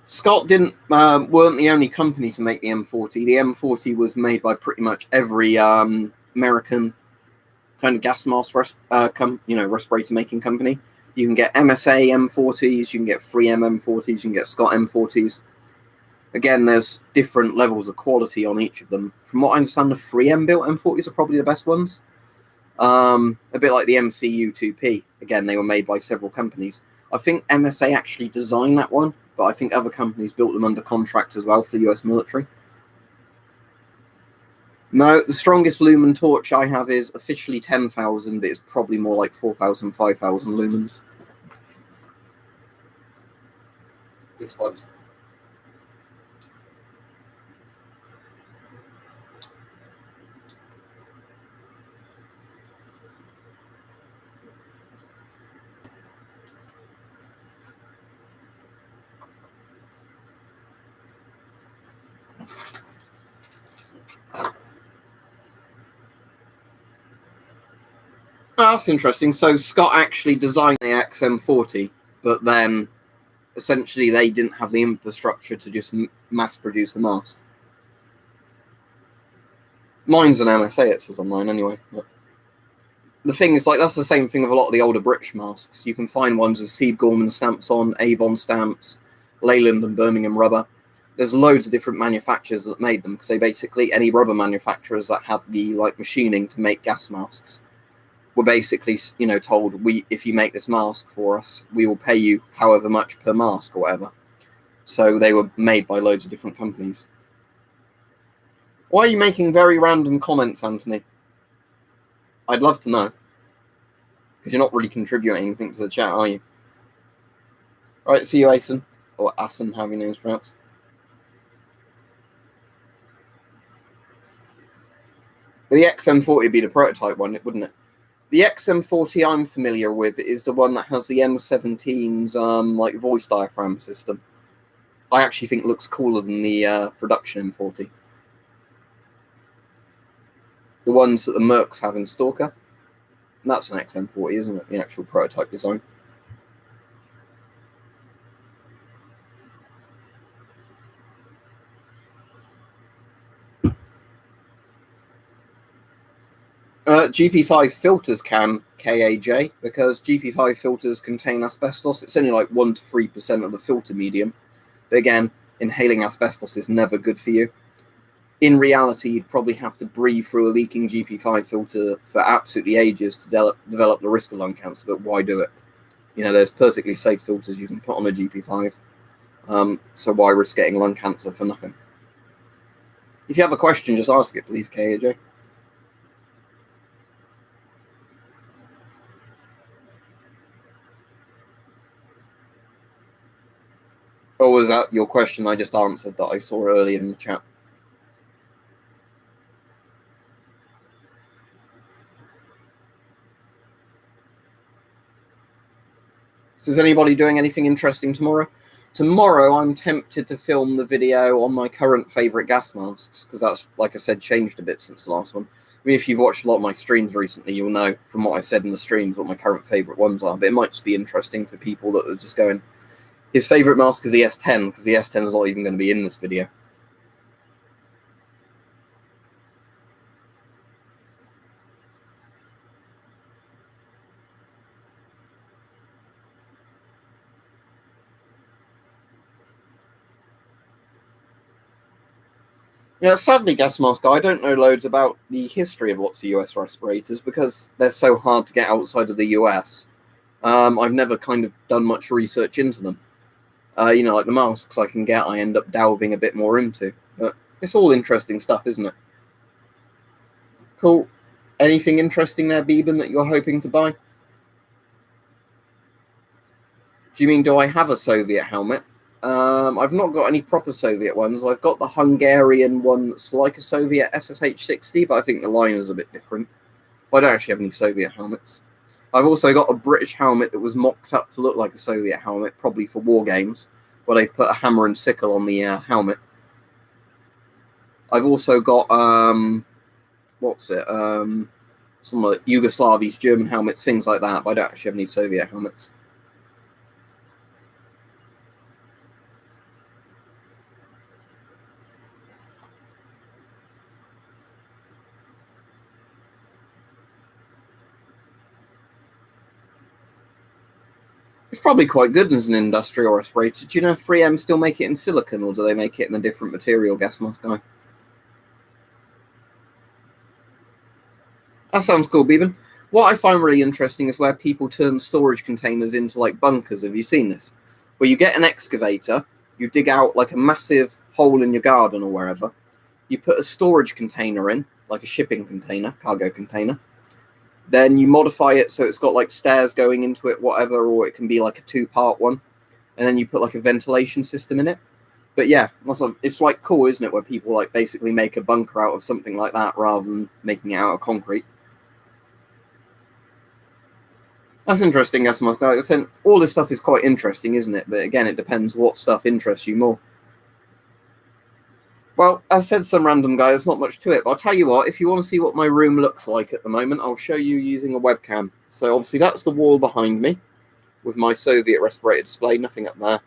Scott weren't the only company to make the M40. The M40 was made by pretty much every American kind of gas mask respirator making company. You can get MSA M40s, you can get 3M M40s, you can get Scott M40s. Again, there's different levels of quality on each of them. From what I understand, the 3M built M40s are probably the best ones. A bit like the MCU 2P. Again, they were made by several companies. I think MSA actually designed that one, but I think other companies built them under contract as well for the US military. No, the strongest lumen torch I have is officially 10,000, but it's probably more like 4,000, 5,000 lumens. It's fun. Oh, that's interesting. So Scott actually designed the XM40, but then essentially they didn't have the infrastructure to just mass produce the mask. Mine's an MSA, it says on mine anyway. But the thing is, like, that's the same thing with a lot of the older British masks. You can find ones with Sieb Gorman stamps on, Avon stamps, Leyland and Birmingham rubber. There's loads of different manufacturers that made them, because they basically, any rubber manufacturers that had the like machining to make gas masks were basically, you know, told, if you make this mask for us, we will pay you however much per mask or whatever. So they were made by loads of different companies. Why are you making very random comments, Anthony? I'd love to know. Because you're not really contributing anything to the chat, are you? Alright, see you, Asen. Or Asen, however your name's pronounced. The XM40 would be the prototype one, wouldn't it? The XM40 I'm familiar with is the one that has the M17's like voice diaphragm system. I actually think it looks cooler than the production M40. The ones that the Mercs have in Stalker. And that's an XM40, isn't it? The actual prototype design. GP5 filters can, KAJ, because GP5 filters contain asbestos. It's only like 1 to 3% of the filter medium. But again, inhaling asbestos is never good for you. In reality, you'd probably have to breathe through a leaking GP5 filter for absolutely ages to develop the risk of lung cancer, but why do it? You know, there's perfectly safe filters you can put on a GP5. So why risk getting lung cancer for nothing? If you have a question, just ask it, please, KAJ. Or was that your question I just answered that I saw earlier in the chat? So is anybody doing anything interesting tomorrow? Tomorrow, I'm tempted to film the video on my current favourite gas masks, because that's, like I said, changed a bit since the last one. I mean, if you've watched a lot of my streams recently, you'll know from what I've said in the streams what my current favourite ones are, but it might just be interesting for people that are just going, his favourite mask is the S10, because the S10 is not even going to be in this video. Yeah, sadly, gas mask, I don't know loads about the history of lots of US respirators because they're so hard to get outside of the US. I've never kind of done much research into them. You know, like the masks I can get, I end up delving a bit more into. But it's all interesting stuff, isn't it? Cool. Anything interesting there, Beeben, that you're hoping to buy? Do you mean, do I have a Soviet helmet? I've not got any proper Soviet ones. I've got the Hungarian one that's like a Soviet SSH-60, but I think the line is a bit different. I don't actually have any Soviet helmets. I've also got a British helmet that was mocked up to look like a Soviet helmet, probably for war games, where they've put a hammer and sickle on the helmet. I've also got, some of Yugoslavia's German helmets, things like that, but I don't actually have any Soviet helmets. It's probably quite good as an industrial respirator. Do you know if 3M still make it in silicon, or do they make it in a different material, gas mask guy? That sounds cool, Beeben. What I find really interesting is where people turn storage containers into like bunkers. Have you seen this? Where you get an excavator, you dig out like a massive hole in your garden or wherever, you put a storage container in, like a shipping container, cargo container. Then you modify it so it's got like stairs going into it, whatever, or it can be like a 2-part one. And then you put like a ventilation system in it. But yeah, it's like cool, isn't it? Where people like basically make a bunker out of something like that rather than making it out of concrete. That's interesting, gas mask. All this stuff is quite interesting, isn't it? But again, it depends what stuff interests you more. Well, as said, some random guy, there's not much to it, but I'll tell you what, if you want to see what my room looks like at the moment, I'll show you using a webcam. So obviously that's the wall behind me with my Soviet respirator display, nothing up there.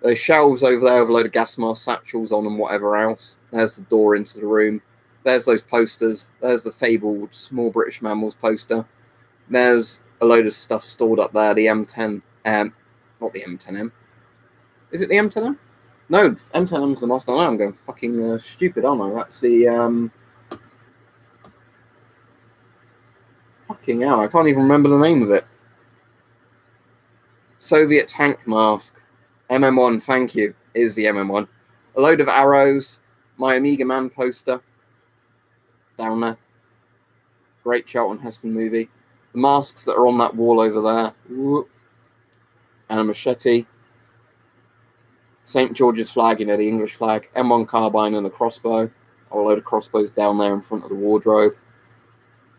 There's shelves over there with a load of gas mask satchels on and whatever else. There's the door into the room. There's those posters. There's the fabled Small British Mammals poster. There's a load of stuff stored up there, the M10, not the M10M. Is it the M10M? No, M10M's the Mustang. I'm going fucking stupid, aren't I? That's the, fucking hell, I can't even remember the name of it. Soviet tank mask. MM1, thank you, is the MM1. A load of arrows, my Amiga Man poster, down there. Great Charlton Heston movie. The masks that are on that wall over there. And a machete. St. George's flag, you know, the English flag. M1 carbine and a crossbow. A load of crossbows down there in front of the wardrobe.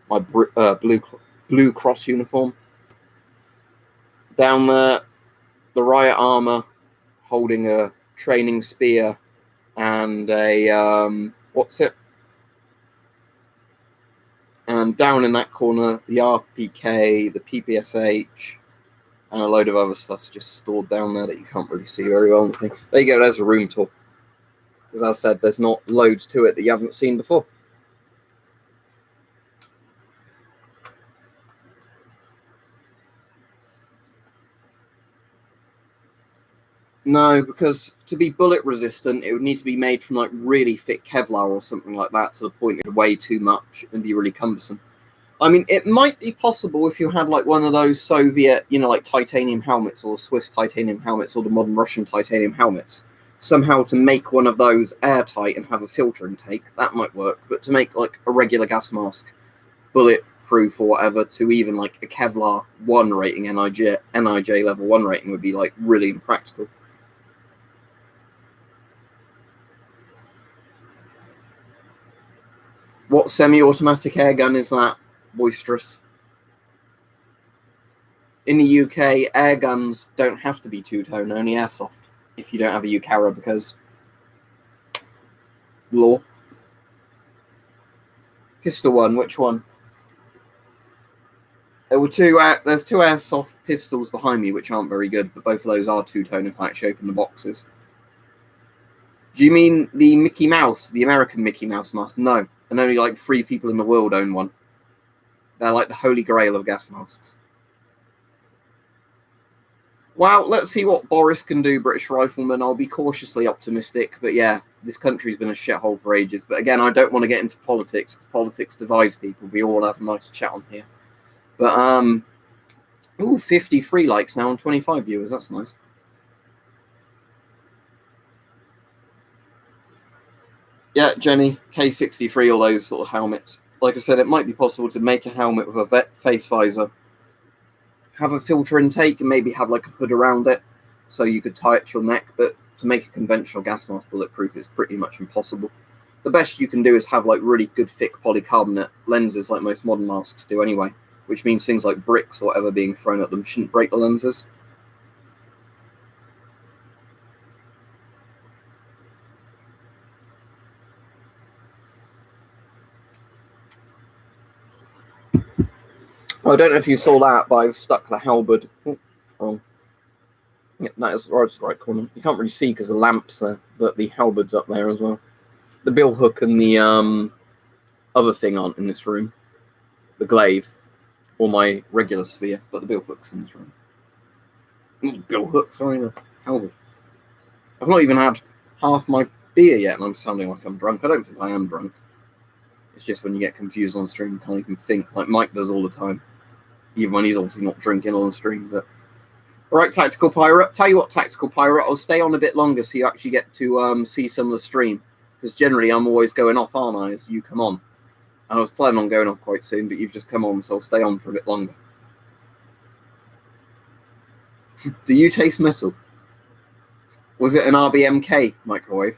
My blue cross uniform. Down there, the riot armor holding a training spear and a, and down in that corner, the RPK, the PPSH, and a load of other stuff's just stored down there that you can't really see very well. There you go, there's a room tour. As I said, there's not loads to it that you haven't seen before. No, because to be bullet resistant, it would need to be made from like really thick Kevlar or something like that, to the point it would weigh too much and be really cumbersome. I mean, it might be possible if you had like one of those Soviet, you know, like titanium helmets, or the Swiss titanium helmets, or the modern Russian titanium helmets, somehow to make one of those airtight and have a filter intake. That might work. But to make like a regular gas mask bullet Bulletproof or whatever to even like a Kevlar 1 rating, NIJ level 1 rating would be like really impractical. What semi-automatic airgun is that, Boisterous? In the UK, air guns don't have to be two-tone, only airsoft, if you don't have a UCARA, because law. Pistol one, which one? There's two airsoft pistols behind me, which aren't very good, but both of those are two-tone if I actually open the boxes. Do you mean the Mickey Mouse, the American Mickey Mouse mask? No, and only like 3 people in the world own one. They're like the holy grail of gas masks. Well, let's see what Boris can do, British Rifleman. I'll be cautiously optimistic, but yeah, this country's been a shithole for ages. But again, I don't want to get into politics, because politics divides people. We all have a nice chat on here. But, 53 likes now and 25 viewers. That's nice. Yeah, Jenny, K63, all those sort of helmets. Like I said, it might be possible to make a helmet with a face visor, have a filter intake, and maybe have like a hood around it so you could tie it to your neck, but to make a conventional gas mask bulletproof is pretty much impossible. The best you can do is have like really good thick polycarbonate lenses like most modern masks do anyway, which means things like bricks or whatever being thrown at them shouldn't break the lenses. I don't know if you saw that, but I've stuck the halberd. Oh. Yeah, that is right, right corner. You can't really see because the lamp's there, but the halberd's up there as well. The bill hook and the other thing aren't in this room. The glaive, or my regular spear, but the bill hook's in this room. Bill hook, sorry, the halberd. I've not even had half my beer yet, and I'm sounding like I'm drunk. I don't think I am drunk. It's just when you get confused on stream, you can't even think, like Mike does all the time. Even when he's obviously not drinking on the stream, but... Alright, Tactical Pirate. Tell you what, Tactical Pirate, I'll stay on a bit longer so you actually get to see some of the stream. Because generally I'm always going off, aren't I, as you come on. And I was planning on going off quite soon, but you've just come on, so I'll stay on for a bit longer. Do you taste metal? Was it an RBMK microwave?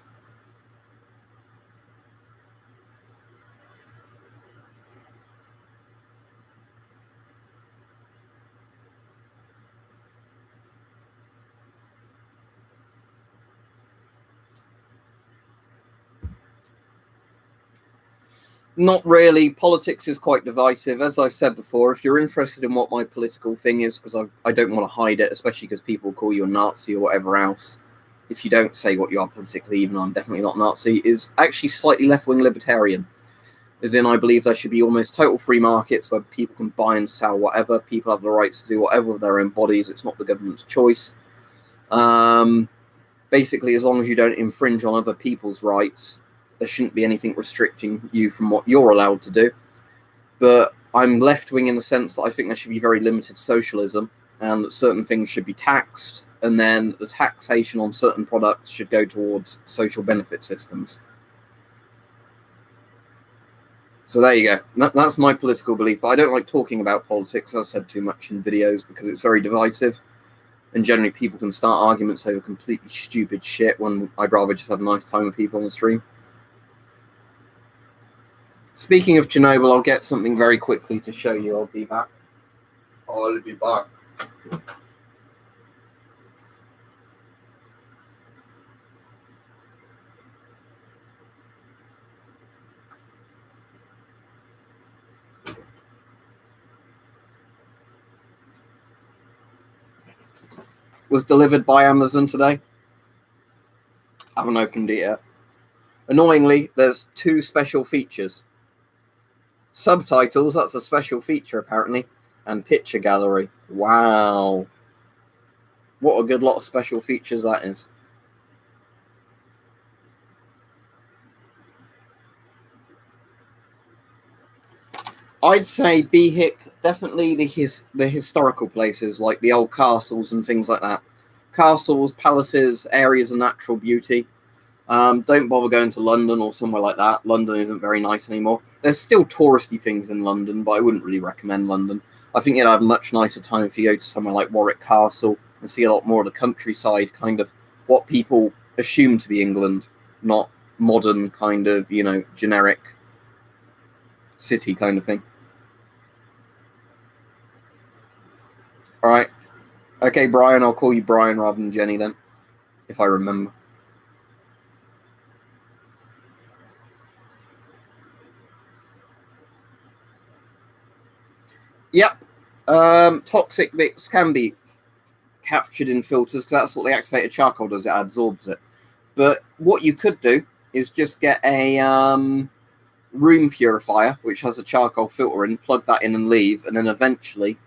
Not really. Politics is quite divisive. As I've said before, if you're interested in what my political thing is, because I don't want to hide it, especially because people call you a Nazi or whatever else, if you don't say what you are politically, even though I'm definitely not Nazi, is actually slightly left-wing libertarian. As in, I believe there should be almost total free markets where people can buy and sell whatever. People have the rights to do whatever with their own bodies. It's not the government's choice. Basically, as long as you don't infringe on other people's rights, there shouldn't be anything restricting you from what you're allowed to do. But I'm left-wing in the sense that I think there should be very limited socialism and that certain things should be taxed, and then the taxation on certain products should go towards social benefit systems. So there you go. That's my political belief, but I don't like talking about politics, as I've said too much in videos, because it's very divisive. And generally people can start arguments over completely stupid shit when I'd rather just have a nice time with people on the stream. Speaking of Chernobyl, I'll get something very quickly to show you. I'll be back. I'll be back. Was delivered by Amazon today. I haven't opened it yet. Annoyingly, there's 2 special features. Subtitles, that's a special feature apparently, and picture gallery. Wow. What a good lot of special features that is. I'd say BHIC, definitely the historical places, like the old castles and things like that. Castles, palaces, areas of natural beauty. Don't bother going to London or somewhere like that. London isn't very nice anymore. There's still touristy things in London, but I wouldn't really recommend London. I think you'd have a much nicer time if you go to somewhere like Warwick Castle and see a lot more of the countryside, kind of what people assume to be England, not modern kind of, generic city kind of thing. All right. Okay, Brian, I'll call you Brian rather than Jenny then, if I remember. Yep. Toxic bits can be captured in filters because that's what the activated charcoal does. It absorbs it. But what you could do is just get a room purifier, which has a charcoal filter in, plug that in and leave, and then eventually,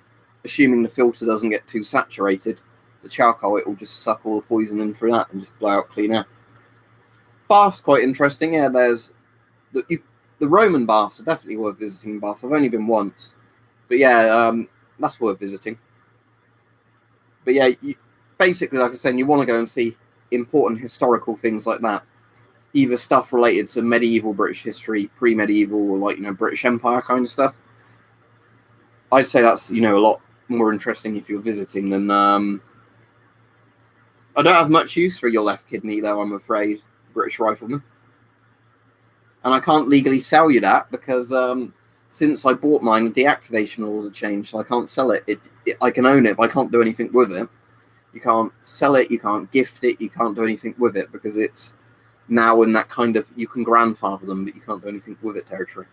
assuming the filter doesn't get too saturated, the charcoal, it will just suck all the poison in through that and just blow out clean air. Bath's quite interesting. Yeah, there's the Roman baths are definitely worth visiting. Bath. I've only been once, but yeah, that's worth visiting. But yeah, basically, like I said, you want to go and see important historical things like that. Either stuff related to medieval British history, pre-medieval, or like, British Empire kind of stuff. I'd say that's, a lot more interesting if you're visiting than, I don't have much use for your left kidney though, I'm afraid, British Rifleman. And I can't legally sell you that because, since I bought mine, the deactivation laws have changed, so I can't sell it. I can own it, but I can't do anything with it. You can't sell it, you can't gift it, you can't do anything with it because it's now in that kind of, you can grandfather them, but you can't do anything with it territory.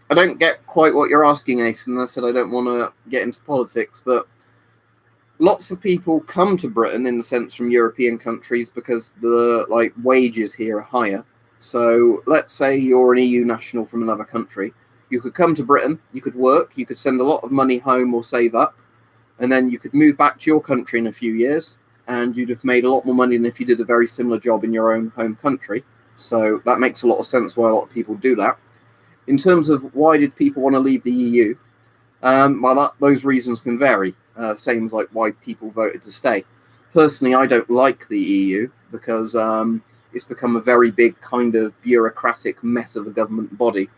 I don't get quite what you're asking, Ace, and I said I don't want to get into politics, but lots of people come to Britain in the sense from European countries because the wages here are higher. So let's say you're an EU national from another country. You could come to Britain, you could work, you could send a lot of money home or save up, and then you could move back to your country in a few years, and you'd have made a lot more money than if you did a very similar job in your own home country. So that makes a lot of sense why a lot of people do that. In terms of why did people want to leave the EU, those reasons can vary. Same as like why people voted to stay. Personally, I don't like the EU because it's become a very big kind of bureaucratic mess of a government body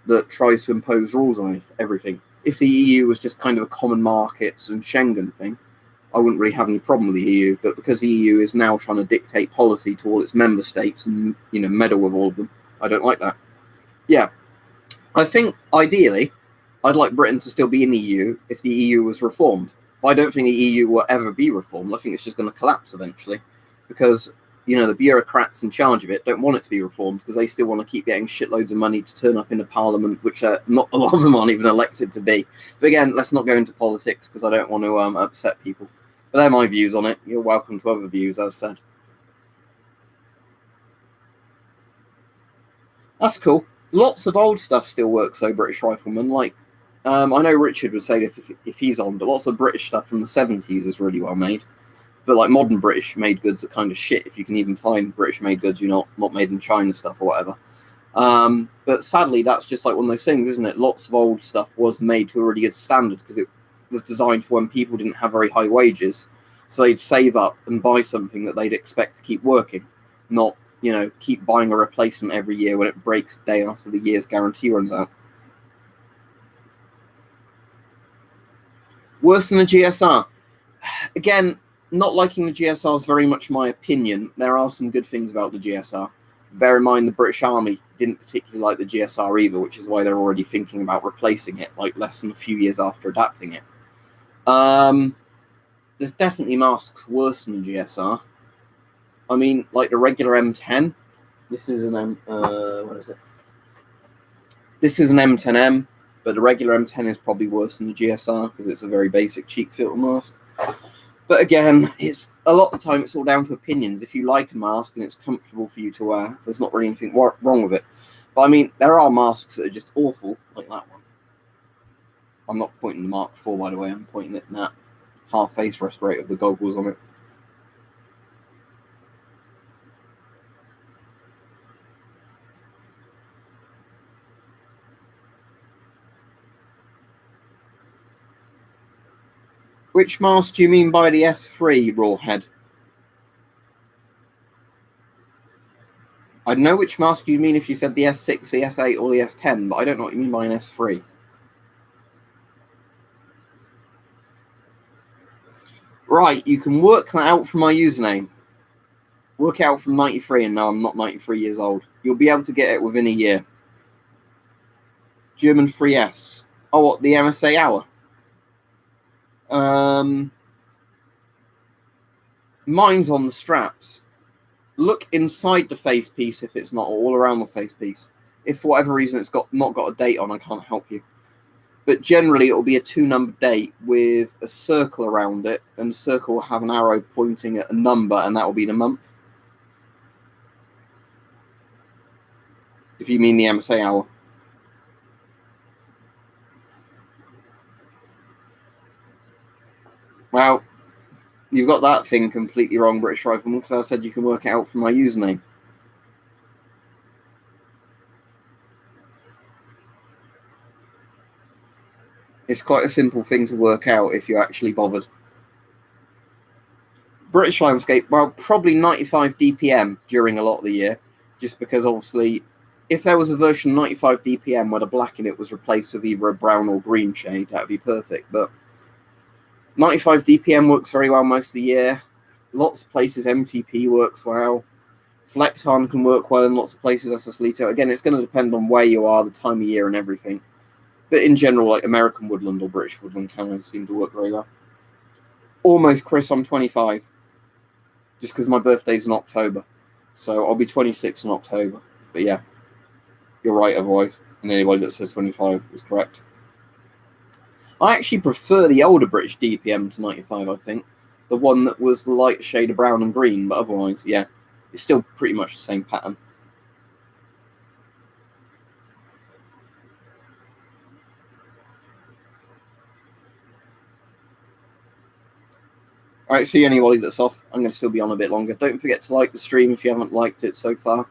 that tries to impose rules on everything. If the EU was just kind of a common markets and Schengen thing, I wouldn't really have any problem with the EU. But because the EU is now trying to dictate policy to all its member states and meddle with all of them, I don't like that. Yeah, I think ideally, I'd like Britain to still be in the EU if the EU was reformed. But I don't think the EU will ever be reformed. I think it's just going to collapse eventually because, the bureaucrats in charge of it don't want it to be reformed because they still want to keep getting shitloads of money to turn up in the parliament, which not a lot of them aren't even elected to be. But again, let's not go into politics because I don't want to upset people. But they're my views on it. You're welcome to other views, as said. That's cool. Lots of old stuff still works though, British Rifleman. Like, I know Richard would say if he's on, but lots of British stuff from the 70s is really well made. But like modern British made goods are kind of shit if you can even find British made goods, not made in China stuff or whatever. But sadly, that's just like one of those things, isn't it? Lots of old stuff was made to a really good standard because it was designed for when people didn't have very high wages. So they'd save up and buy something that they'd expect to keep working, not, keep buying a replacement every year when it breaks a day after the year's guarantee runs out. Worse than a GSR. Again, not liking the GSR is very much my opinion. There are some good things about the GSR. Bear in mind the British Army didn't particularly like the GSR either, which is why they're already thinking about replacing it, like less than a few years after adapting it. There's definitely masks worse than the GSR. I mean, like the regular M10. This is an what is it? This is an M10M, but the regular M10 is probably worse than the GSR because it's a very basic cheek filter mask. But again, it's a lot of the time it's all down to opinions. If you like a mask and it's comfortable for you to wear, there's not really anything wrong with it. But I mean, there are masks that are just awful, like that one. I'm not pointing the Mark IV, by the way. I'm pointing at that half-face respirator with the goggles on it. Which mask do you mean by the S3, Rawhead? I'd know which mask you mean if you said the S6, the S8, or the S10, but I don't know what you mean by an S3. Right, you can work that out from my username. Work out from 93, and now I'm not 93 years old. You'll be able to get it within a year. German 3S. Oh, what, the MSA hour? Mine's on the straps. Look inside the face piece if it's not, all around the face piece. If for whatever reason it's not got a date on, I can't help you. But generally it will be a 2-number date with a circle around it, and the circle will have an arrow pointing at a number, and that will be the month. If you mean the MSA hour. Well, you've got that thing completely wrong, British Rifleman, because I said you can work it out from my username. It's quite a simple thing to work out if you're actually bothered. British landscape, well, probably 95 DPM during a lot of the year, just because obviously if there was a version 95 DPM where the black in it was replaced with either a brown or green shade, that would be perfect. But 95 DPM works very well most of the year. Lots of places MTP works well. Flecton can work well in lots of places, SS Lito. Again, it's going to depend on where you are, the time of year and everything. But in general, like American woodland or British woodland cameras seem to work very well. Almost Chris, I'm 25. Just because my birthday's in October. So I'll be 26 in October. But yeah, you're right otherwise. And anybody that says 25 is correct. I actually prefer the older British DPM to 95, I think. The one that was the light shade of brown and green. But otherwise, yeah, it's still pretty much the same pattern. Alright, see anybody that's off. I'm going to still be on a bit longer. Don't forget to like the stream if you haven't liked it so far,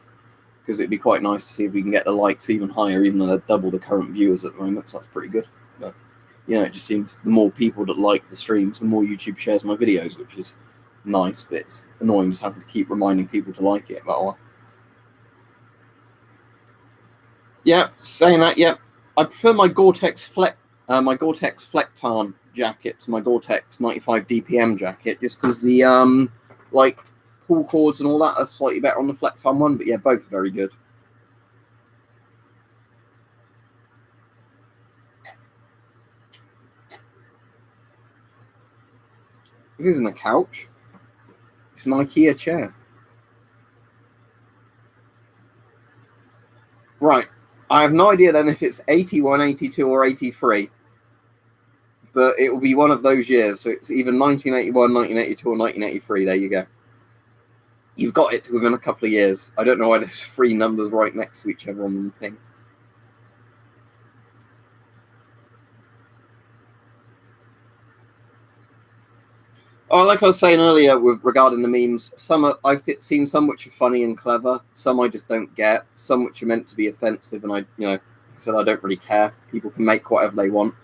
because it'd be quite nice to see if we can get the likes even higher, even though they're double the current viewers at the moment, so that's pretty good. But, you know, it just seems the more people that like the streams, the more YouTube shares my videos, which is nice, but it's annoying just having to keep reminding people to like it. But, yeah, saying that, yeah, I prefer my Gore-Tex Flecton jacket to my Gore-Tex 95 DPM jacket, just because the like pull cords and all that are slightly better on the Flecton one, but yeah, both are very good. This isn't a couch. It's an IKEA chair. Right. I have no idea then if it's 81, 82, or 83. But it will be one of those years. So it's either 1981, 1982, or 1983. There you go. You've got it within a couple of years. I don't know why there's 3 numbers right next to each other on the thing. Oh, like I was saying earlier regarding the memes, I've seen some which are funny and clever, some I just don't get, some which are meant to be offensive, and I said I don't really care. People can make whatever they want.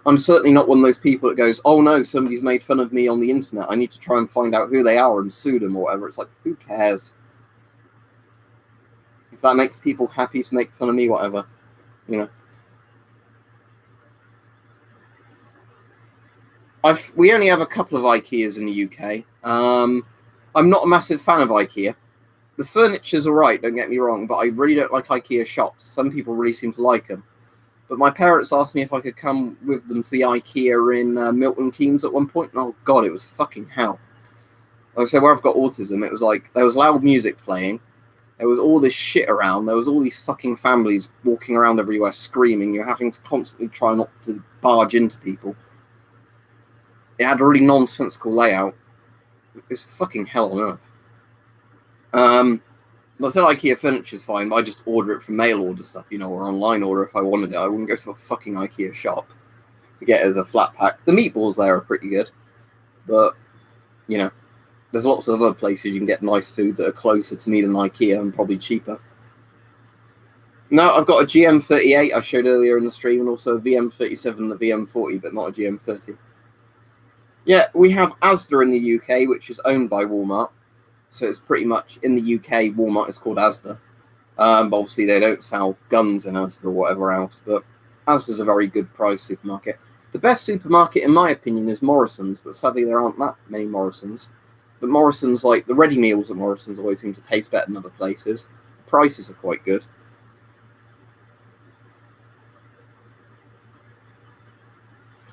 I'm certainly not one of those people that goes, oh no, somebody's made fun of me on the internet. I need to try and find out who they are and sue them or whatever. It's like, who cares? If that makes people happy to make fun of me, whatever, you know. We only have a couple of IKEAs in the UK. I'm not a massive fan of IKEA. The furniture's alright, don't get me wrong, but I really don't like IKEA shops. Some people really seem to like them. But my parents asked me if I could come with them to the IKEA in Milton Keynes at one point, and oh god, it was fucking hell. Like I said, where I've got autism, it was like, there was loud music playing, there was all this shit around, there was all these fucking families walking around everywhere screaming, you're having to constantly try not to barge into people. It had a really nonsensical layout. It was fucking hell on earth. I said IKEA furniture's fine, but I just order it from mail order stuff, or online order if I wanted it. I wouldn't go to a fucking IKEA shop to get it as a flat pack. The meatballs there are pretty good, but, there's lots of other places you can get nice food that are closer to me than IKEA and probably cheaper. No, I've got a GM38 I showed earlier in the stream, and also a VM37 and a VM40, but not a GM30. Yeah, we have Asda in the UK, which is owned by Walmart. So it's pretty much, in the UK, Walmart is called Asda. But obviously they don't sell guns in Asda or whatever else. But Asda's a very good price supermarket. The best supermarket, in my opinion, is Morrison's. But sadly, there aren't that many Morrison's. But Morrison's, like, the ready meals at Morrison's always seem to taste better than other places. The prices are quite good.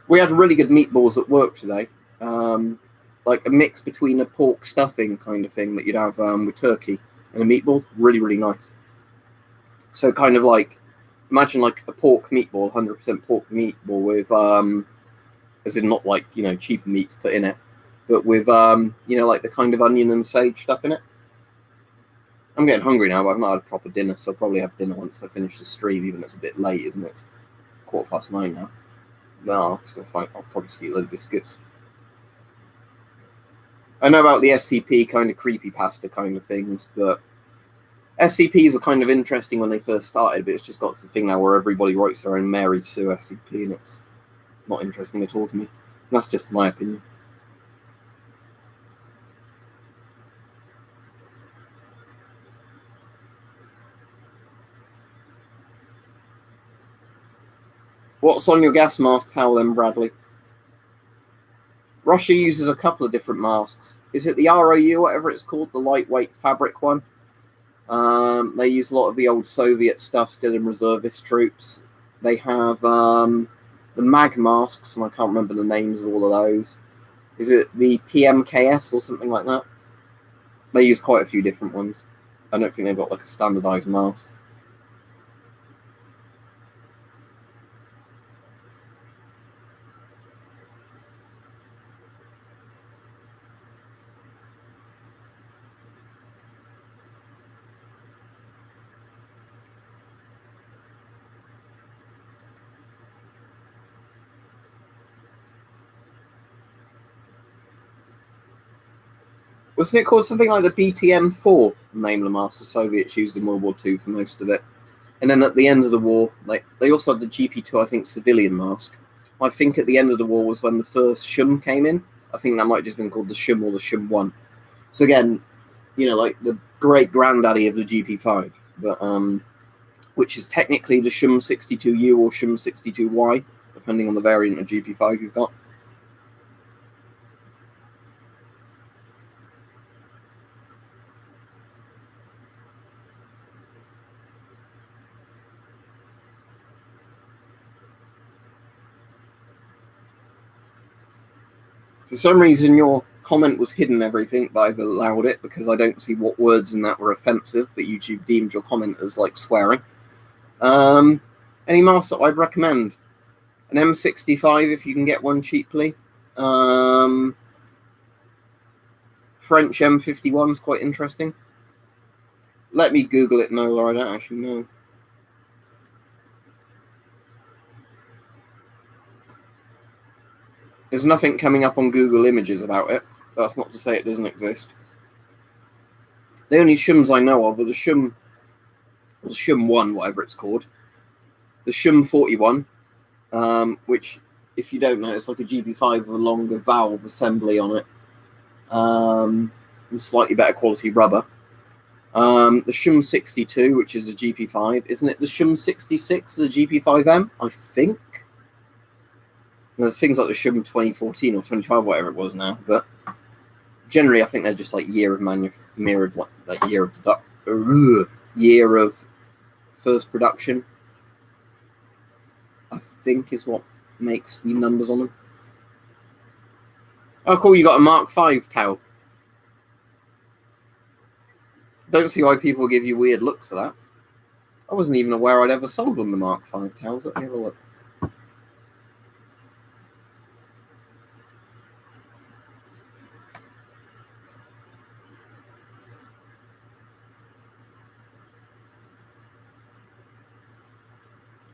We had really good meatballs at work today. Like a mix between a pork stuffing kind of thing that you'd have with turkey and a meatball. Really, really nice. So kind of like, imagine like a pork meatball, 100% pork meatball with, as in not like, cheaper meats put in it, but with, like the kind of onion and sage stuff in it. I'm getting hungry now, but I've not had a proper dinner, so I'll probably have dinner once I finish the stream, even though it's a bit late, isn't it? It's 9:15 now. No, I'll still find, I'll probably see a little biscuits. I know about the SCP kind of creepypasta kind of things, but SCPs were kind of interesting when they first started, but it's just got to the thing now where everybody writes their own Mary Sue SCP, and it's not interesting at all to me. And that's just my opinion. What's on your gas mask, Howlin Bradley? Russia uses a couple of different masks. Is it the ROU, whatever it's called, the lightweight fabric one? They use a lot of the old Soviet stuff still in reservist troops. They have the mag masks, and I can't remember the names of all of those. Is it the PMKS or something like that? They use quite a few different ones. I don't think they've got like a standardized mask. Wasn't it called something like the BTM-4, the name of the mask the Soviets used in World War II for most of it? And then at the end of the war, they also had the GP2, I think, civilian mask. I think at the end of the war was when the first Shum came in. I think that might have just been called the Shum or the Shum 1. So again, like the great granddaddy of the GP5, but which is technically the Shum 62U or Shum 62Y, depending on the variant of GP5 you've got. For some reason, your comment was hidden everything, but I've allowed it because I don't see what words in that were offensive, but YouTube deemed your comment as like swearing. Any mask that I'd recommend? An M65 if you can get one cheaply. French M51 is quite interesting. Let me Google it, Nola, I don't actually know. There's nothing coming up on Google Images about it. That's not to say it doesn't exist. The only Shums I know of are the Shum 1, whatever it's called. The Shum 41, which, if you don't know, it's like a GP5 with a longer valve assembly on it. And slightly better quality rubber. The Shum 62, which is a GP5. Isn't it the Shum 66 for the GP5M? I think. There's things like the Shum 2014 or 2012, whatever it was now, but generally I think they're just like year of first production, I think, is what makes the numbers on them. Oh, cool, you got a Mark V towel. Don't see why people give you weird looks for that. I wasn't even aware I'd ever sold one of the Mark V towels. Let me have a look.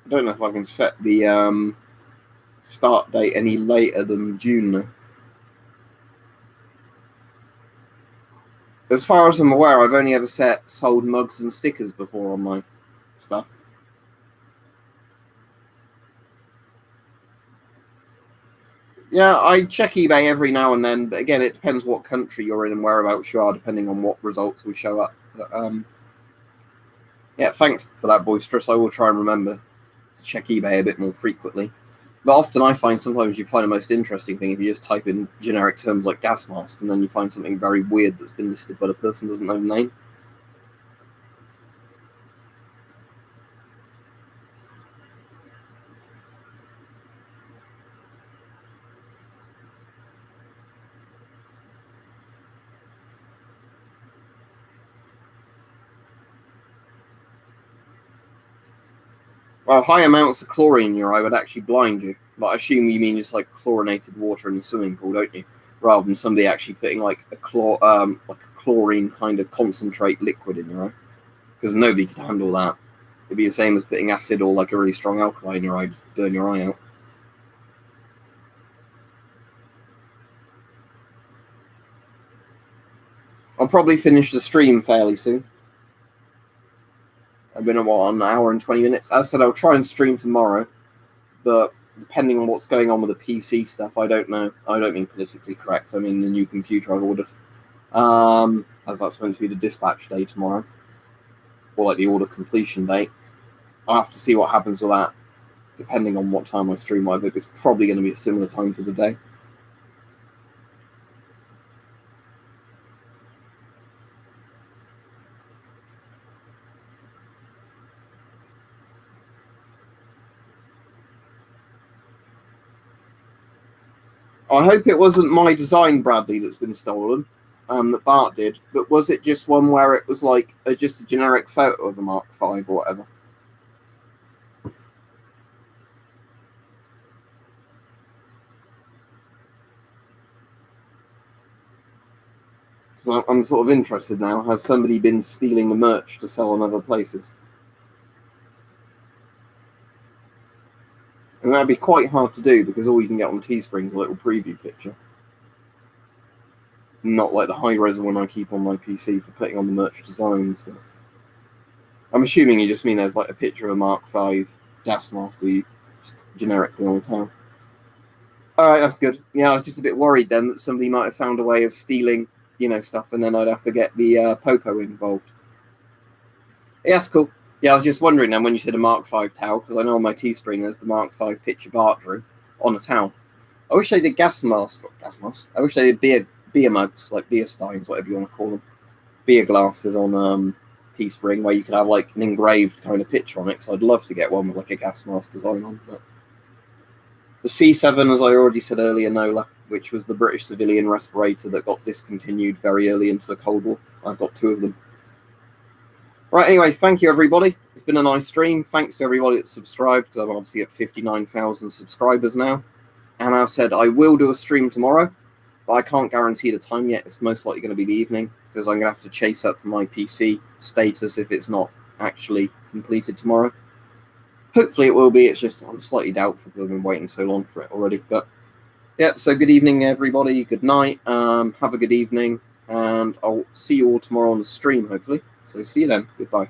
I don't know if I can set the start date any later than June though. As far as I'm aware, I've only ever sold mugs and stickers before on my stuff. Yeah, I check eBay every now and then, but again, it depends what country you're in and whereabouts you are, depending on what results will show up. But, yeah, thanks for that, Boisterous. I will try and remember to check eBay a bit more frequently. But often I find sometimes you find the most interesting thing if you just type in generic terms like gas mask, and then you find something very weird that's been listed but the person doesn't know the name. Well, high amounts of chlorine in your eye would actually blind you, but I assume you mean just like chlorinated water in the swimming pool, don't you? Rather than somebody actually putting like a chlorine kind of concentrate liquid in your eye, because nobody could handle that. It'd be the same as putting acid or like a really strong alkali in your eye, just burn your eye out. I'll probably finish the stream fairly soon. I've been on an hour and 20 minutes. As I said, I'll try and stream tomorrow, but depending on what's going on with the PC stuff, I don't know. I don't mean politically correct. I mean the new computer I've ordered. As that's meant to be the dispatch day tomorrow, or like the order completion date. I'll have to see what happens with that, depending on what time I stream. I think it's probably going to be a similar time to the day. I hope it wasn't my design, Bradley, that's been stolen, that Bart did, but was it just one where it was like just a generic photo of a Mark V or whatever? Because I'm sort of interested now. Has somebody been stealing the merch to sell on other places? And that'd be quite hard to do because all you can get on Teespring is a little preview picture. Not like the high-res one I keep on my PC for putting on the merch designs. But I'm assuming you just mean there's like a picture of a Mark V gas mask just generically on the town. Alright, that's good. Yeah, I was just a bit worried then that somebody might have found a way of stealing, stuff, and then I'd have to get the Popo involved. Yeah, that's cool. Yeah, I was just wondering then when you said a Mark V towel, because I know on my Teespring there's the Mark V picture Bart drew on a towel. I wish they did gas masks, not gas masks. I wish they did beer mugs, like beer steins, whatever you want to call them. Beer glasses on Teespring, where you could have like an engraved kind of picture on it, because I'd love to get one with like a gas mask design on. But the C7, as I already said earlier, NOLA, which was the British civilian respirator that got discontinued very early into the Cold War. I've got 2 of them. Right, anyway, thank you, everybody. It's been a nice stream. Thanks to everybody that's subscribed, because I'm obviously at 59,000 subscribers now. And as I said, I will do a stream tomorrow, but I can't guarantee the time yet. It's most likely going to be the evening, because I'm going to have to chase up my PC status if it's not actually completed tomorrow. Hopefully it will be. It's just I'm slightly doubtful because I've been waiting so long for it already. But yeah, so good evening, everybody. Good night. Have a good evening, and I'll see you all tomorrow on the stream, hopefully. So see you then. Goodbye.